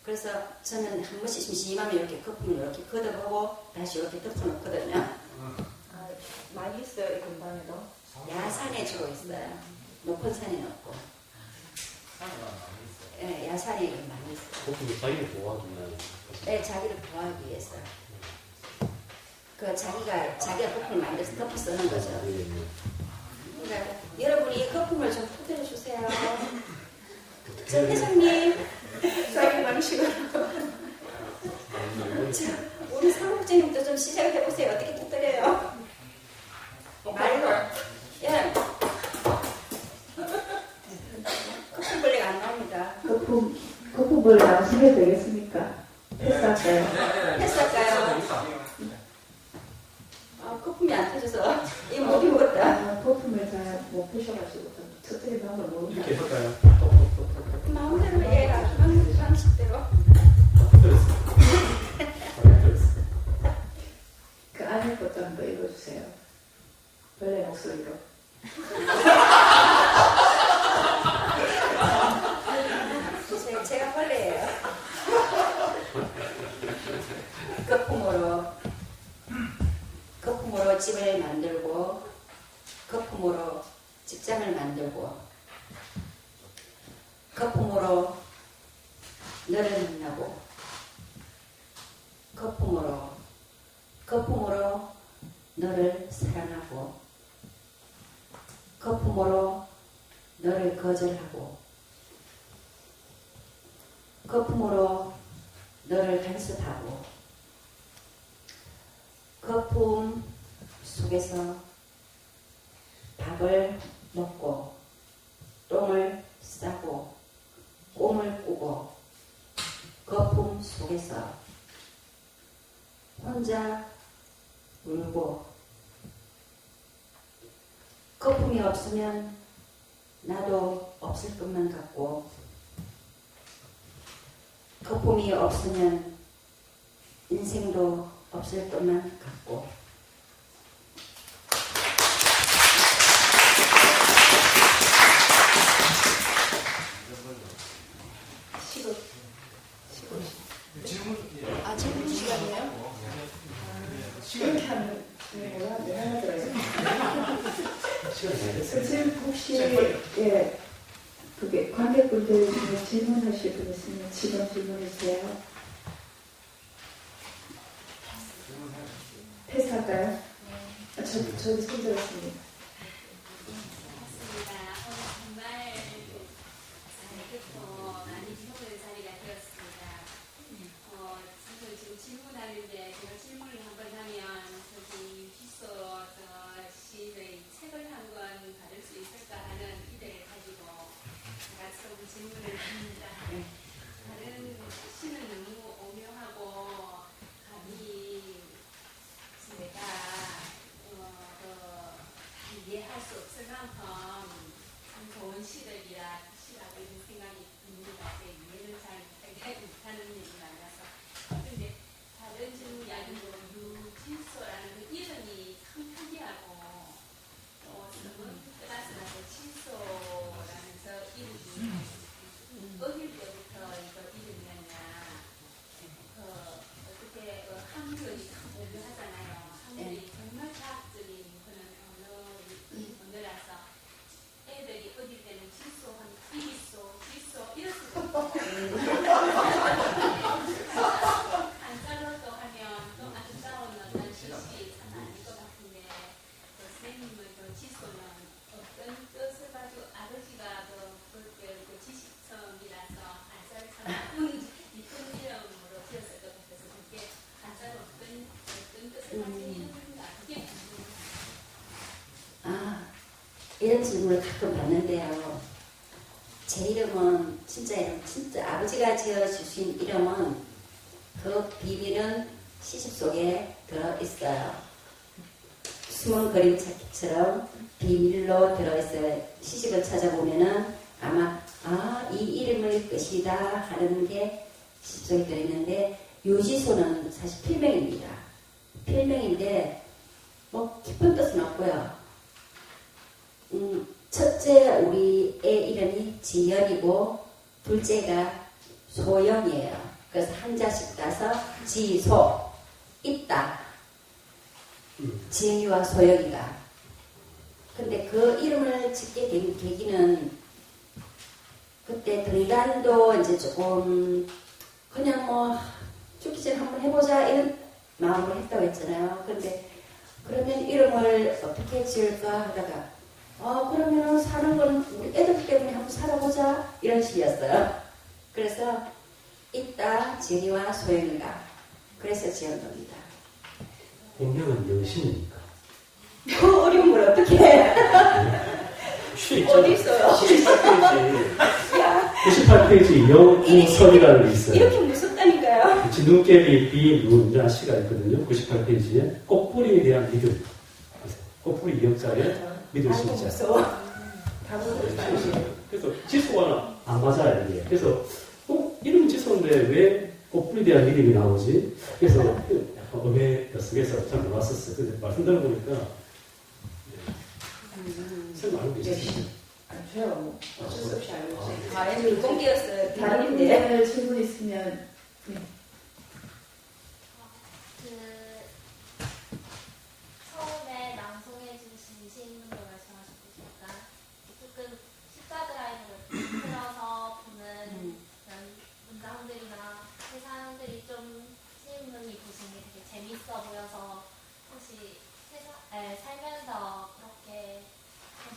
그래서 저는 한 번씩 심심하면 이렇게 거품을 이렇게 걷어보고 다시 이렇게 덮어놓거든요. 많이 있어요, 이 근방에도. 야산에 주로 있어요. 높은 산에는 없고. 네, 야산에 많이 있어요. 거품이 자기를 보호하기 위한. 네, 자기를 보호하기 위해서. 자기가 거품을 만들어서 덮어 쓰는 거죠. 그러니까 여러분이 거품을 좀 터뜨려 주세요. 저 회장님, 자기 방식으로. 우리 사무국장님도 좀 시작을 해보세요. 어떻게 터뜨려요? 말 거품을 양수해도 되겠습니까? 패스할까요? 했을까요? 아, 거품이 안 터져서 이 못 입었다. 아, 거품을 잘 못 푸셔가지고 터뜨린 방법을 모른다. 이렇게 해볼까요? 마음대로 얘가 하는 방식대로. 그 안에 것도 한번 읽어주세요. 벌레 목소리로. 제가 벌레예요. 거품으로 집을 만들고, 거품으로 직장을 만들고, 거품으로 너를 만나고, 거품으로 너를 사랑하고, 거품으로 너를 거절하고, 거품으로 너를 간섭하고, 거품 속에서 밥을 먹고, 똥을 싸고, 꿈을 꾸고, 거품 속에서 혼자 울고, 거품이 없으면 나도 없을 것만 같고, 거품이 없으면 인생도 없을 것만 같고, 질문 시간이에요? 이렇게 하면 내가 하나 들어요. 선생님 혹시 그게 관객분들 중에 질문하실 분 있으면 지금 질문해주세요. 패스할까요? 저기 손 들었습니다. 맞습니다. 정말 잘 듣고 많이 배우는 자리가 되었습니다. 지금 질문하는데 제가 질문을 한번 하면 저기 휘소 시의 책을 한 권 받을 수 있을까 하는 기대를 가지고 제가 처음 질문을 합니다. 다른 시는 너무 오묘하고 감히 제가 이해할 수 없을 만큼 참 좋은 시라고 이런 생각이 듭니다. 이해는 잘 못하는 일이 많아서. 그런데 다른 질문 이야기로 유질소라는 그 이름이 참 특이하고 또 성은 떠나서 나서 질소라는 저 이름이 어릴 때부터 이거 이름이었냐. 어떻게 한글이 참 오묘하잖아요. 한글이 정말 과학적인 그런 언어라서 애들이 어릴 때는 질소한 질소 이럴 수도 있고 한자로 또 하면 또 아름다운 어떤 실시 참 아닐 것 같은데 선생님은 그 질소는 어떤 뜻을 가지고 아버지가 그렇게 지식청이라서 한자를 참 이쁜 이름으로 지었을 것 같아서 그게 한자로 어떤 뜻을 가지고 이름인가 그게 궁금합니다. 아, 이런 질문을 가끔 받는데요. 제 이름은 진짜 아버지가 지어주신 이름은 그 비밀은 시집 속에 들어있어요. 숨은 그림찾기처럼 비밀로 들어있어요. 시집을 찾아보면은 아마 이 이름을 것이다 하는 게 시집 속에 들어있는데 유지소는 사실 필명입니다. 필명인데 뭐 깊은 뜻은 없고요. 첫째 우리 애 이름이 지연이고 둘째가 소영이에요. 그래서 한자씩 따서 지소 있다. 지연이와 소영이가. 근데 그 이름을 짓게 된 계기는 그때 등단도 이제 조금 그냥 뭐 죽기 전에 한번 해보자 이런 마음으로 했다고 했잖아요. 근데 그러면 이름을 어떻게 지을까 하다가 그러면 사는 건 우리 애들 때문에 한번 살아보자 이런 식이었어요. 그래서 있다 지연이와 소영이가 그래서 지은 겁니다. 본명은 영신입니까? 그 어려운 걸 어떻게 해? 쉬 있잖아. 어디 있어요? 쉬 있어야지. 야, 98페이지 영웅설이라는 게 있어요. 이렇게 무섭다니까요. 진눈깨비 비눈자 시가 있거든요. 98페이지에 꽃뿌리에 대한 믿음. 꽃뿌리 2억짜리 믿을 수 아이고 있죠. 무서워. 그래서 지수가 안 맞아요, 이게. 그래서 이름 지수인데 왜 꽃뿌리에 대한 믿음이 나오지? 그래서 약간 의외였어. 그래서 참 놀랐었어요. 근데 말씀 들어보니까 설마 알고 계시죠? 저요, 뭐, 어쩔 수 없이 알고 있어요. 아, 물공기였어요. 다른 다른데. 분들 질문 있으면, 네. 그 처음에 낭송해 주신 시인분들 말씀하셨고 잠깐 조금 십자드라이브를 틀어서 보는 그런 문장들이나 세상들이 좀 시인분이 보시는 게 되게 재밌어 보여서 혹시 살면서 그렇게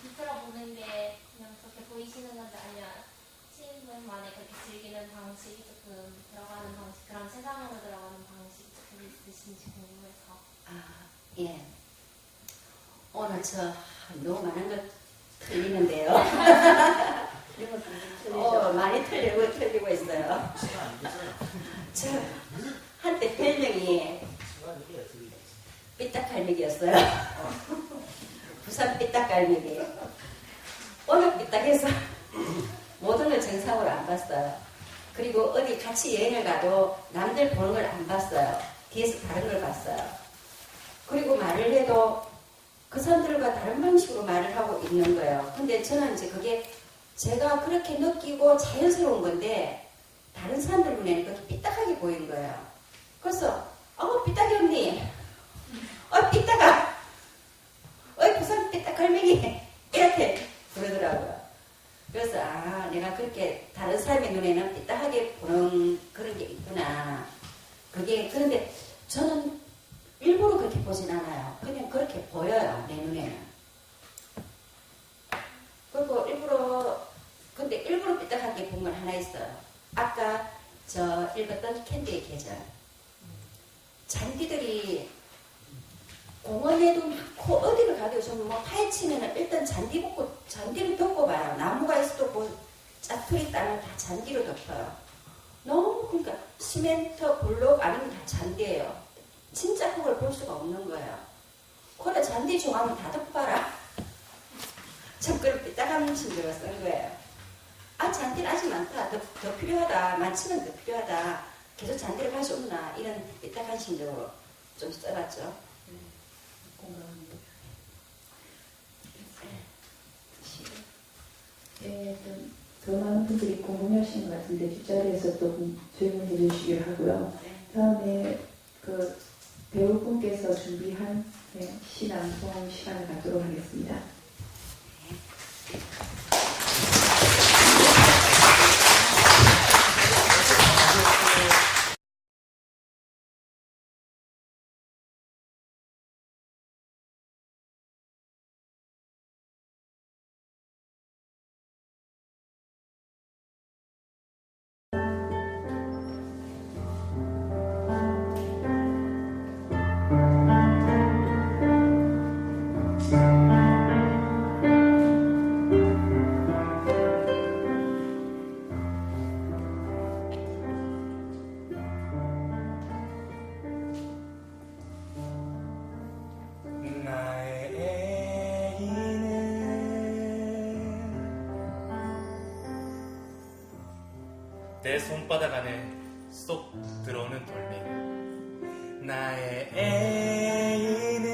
비틀어 보는 게 그냥 그렇게 보이시는 건지 아니면 시인분만의 그렇게 즐기는 방식이 조금 들어가는 방식, 그런 세상으로 들어가는 방식이 조금 있으신지 궁금해서. 예. 오늘 저 너무 많은 걸 틀리는데요. 많이 틀리고 있어요. 저 한때 별명이 삐딱갈매기였어요. 부산 삐딱갈매기. 오늘 삐딱해서 모든 걸 정상으로 안 봤어요. 그리고 어디 같이 여행을 가도 남들 보는 걸 안 봤어요. 뒤에서 다른 걸 봤어요. 그리고 말을 해도 그 사람들과 다른 방식으로 말을 하고 있는 거예요. 근데 저는 이제 그게 제가 그렇게 느끼고 자연스러운 건데 다른 사람들 눈에는 그렇게 삐딱하게 보이는 거예요. 그래서 삐딱이 언니, 삐딱아, 부산 삐딱갈매기 이렇게 부르더라고요. 그래서 내가 그렇게 다른 사람의 눈에는 삐딱하게 보는 그런 게 있구나. 그런데 저는 일부러 그렇게 보진 않아요. 그냥 그렇게 보여요, 내 눈에는. 그리고 근데 일부러 삐딱하게 본 건 하나 있어요. 아까 저 읽었던 캔디의 계절. 잔디들이 공원에도 많고 어디를 가도 좀 파헤치면 일단 잔디를 덮어봐요. 나무가 있어도 그 짜투리 땅을 다 잔디로 덮어요. 너무 그러니까 시멘트, 블록 아니면 다 잔디예요. 진짜 그걸 볼 수가 없는 거예요. 그래 잔디 좋아하면 다 덮어봐라. 저 그걸 삐딱한 심정으로 쓴 거예요. 잔디는 아직 많다. 더 필요하다. 많지만 더 필요하다. 계속 잔디를 가져오나 이런 삐딱한 심정으로 좀 써봤죠. 공감합니다. 네, 더 많은 분들이 궁금해하시는 것 같은데 뒷자리에서 또 질문해 주시기로 하고요. 다음에 그 배우분께서 준비한 시낭송 시간을 갖도록 하겠습니다. 내 손바닥 안에 쏙 들어오는 돌멩이. 나의 애인은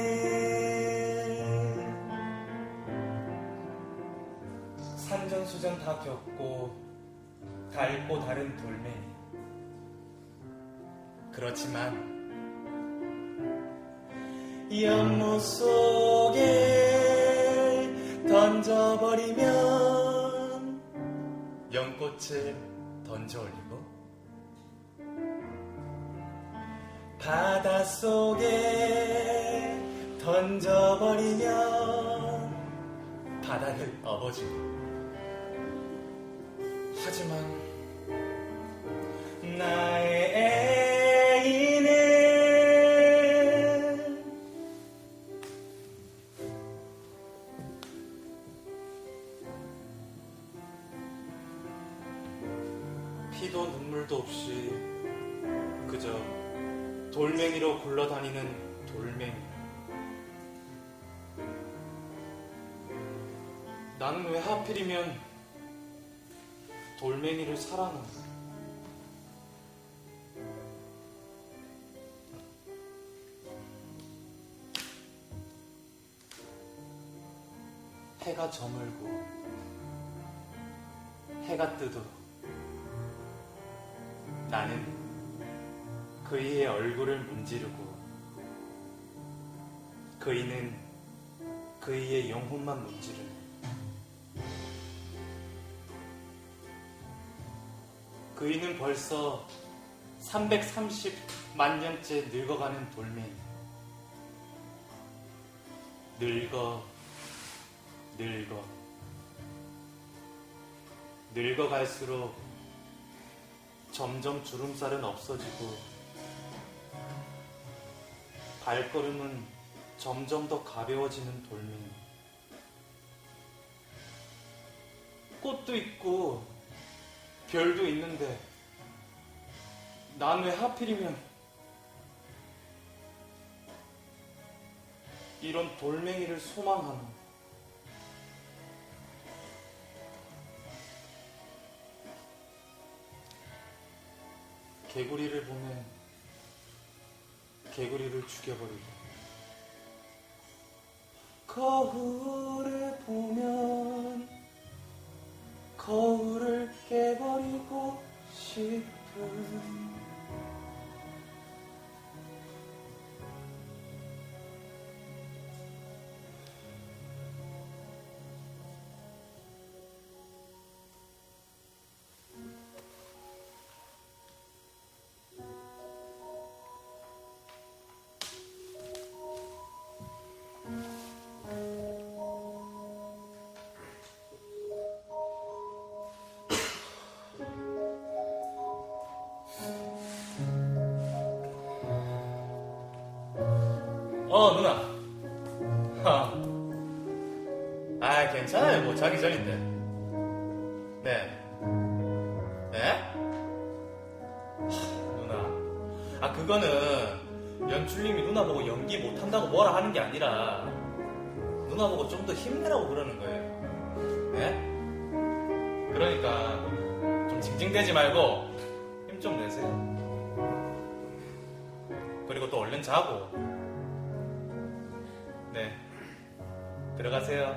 산전수전 다 겪고 닳고 다른 돌멩이. 그렇지만 연못 속에 던져버리면 연꽃을 던져 올리고 바닷속에 던져버리면 바다를 업어주고. 하지만 나의 애인은 피도 눈물도 없이 그저 돌멩이로 굴러다니는 돌멩이. 나는 왜 하필이면 돌멩이를 사랑하나? 해가 저물고 해가 뜨도록 나는 그이의 얼굴을 문지르고 그이는 그이의 영혼만 문지르네. 그이는 벌써 330만 년째 늙어가는 돌멩이. 늙어갈수록 점점 주름살은 없어지고 발걸음은 점점 더 가벼워지는 돌멩이. 꽃도 있고 별도 있는데 난 왜 하필이면 이런 돌멩이를 소망하나? 개구리를 보면 개구리를 죽여버리고 거울을 보면 거울을 깨버리고 싶은 누나. 괜찮아요. 뭐 자기 전인데. 네. 네? 누나. 그거는 연출님이 누나 보고 연기 못한다고 뭐라 하는 게 아니라 누나 보고 좀 더 힘내라고 그러는 거예요. 네? 그러니까 좀 징징대지 말고 힘 좀 내세요. 그리고 또 얼른 자고. 네, 들어가세요.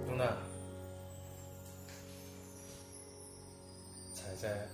누나, 잘 자요.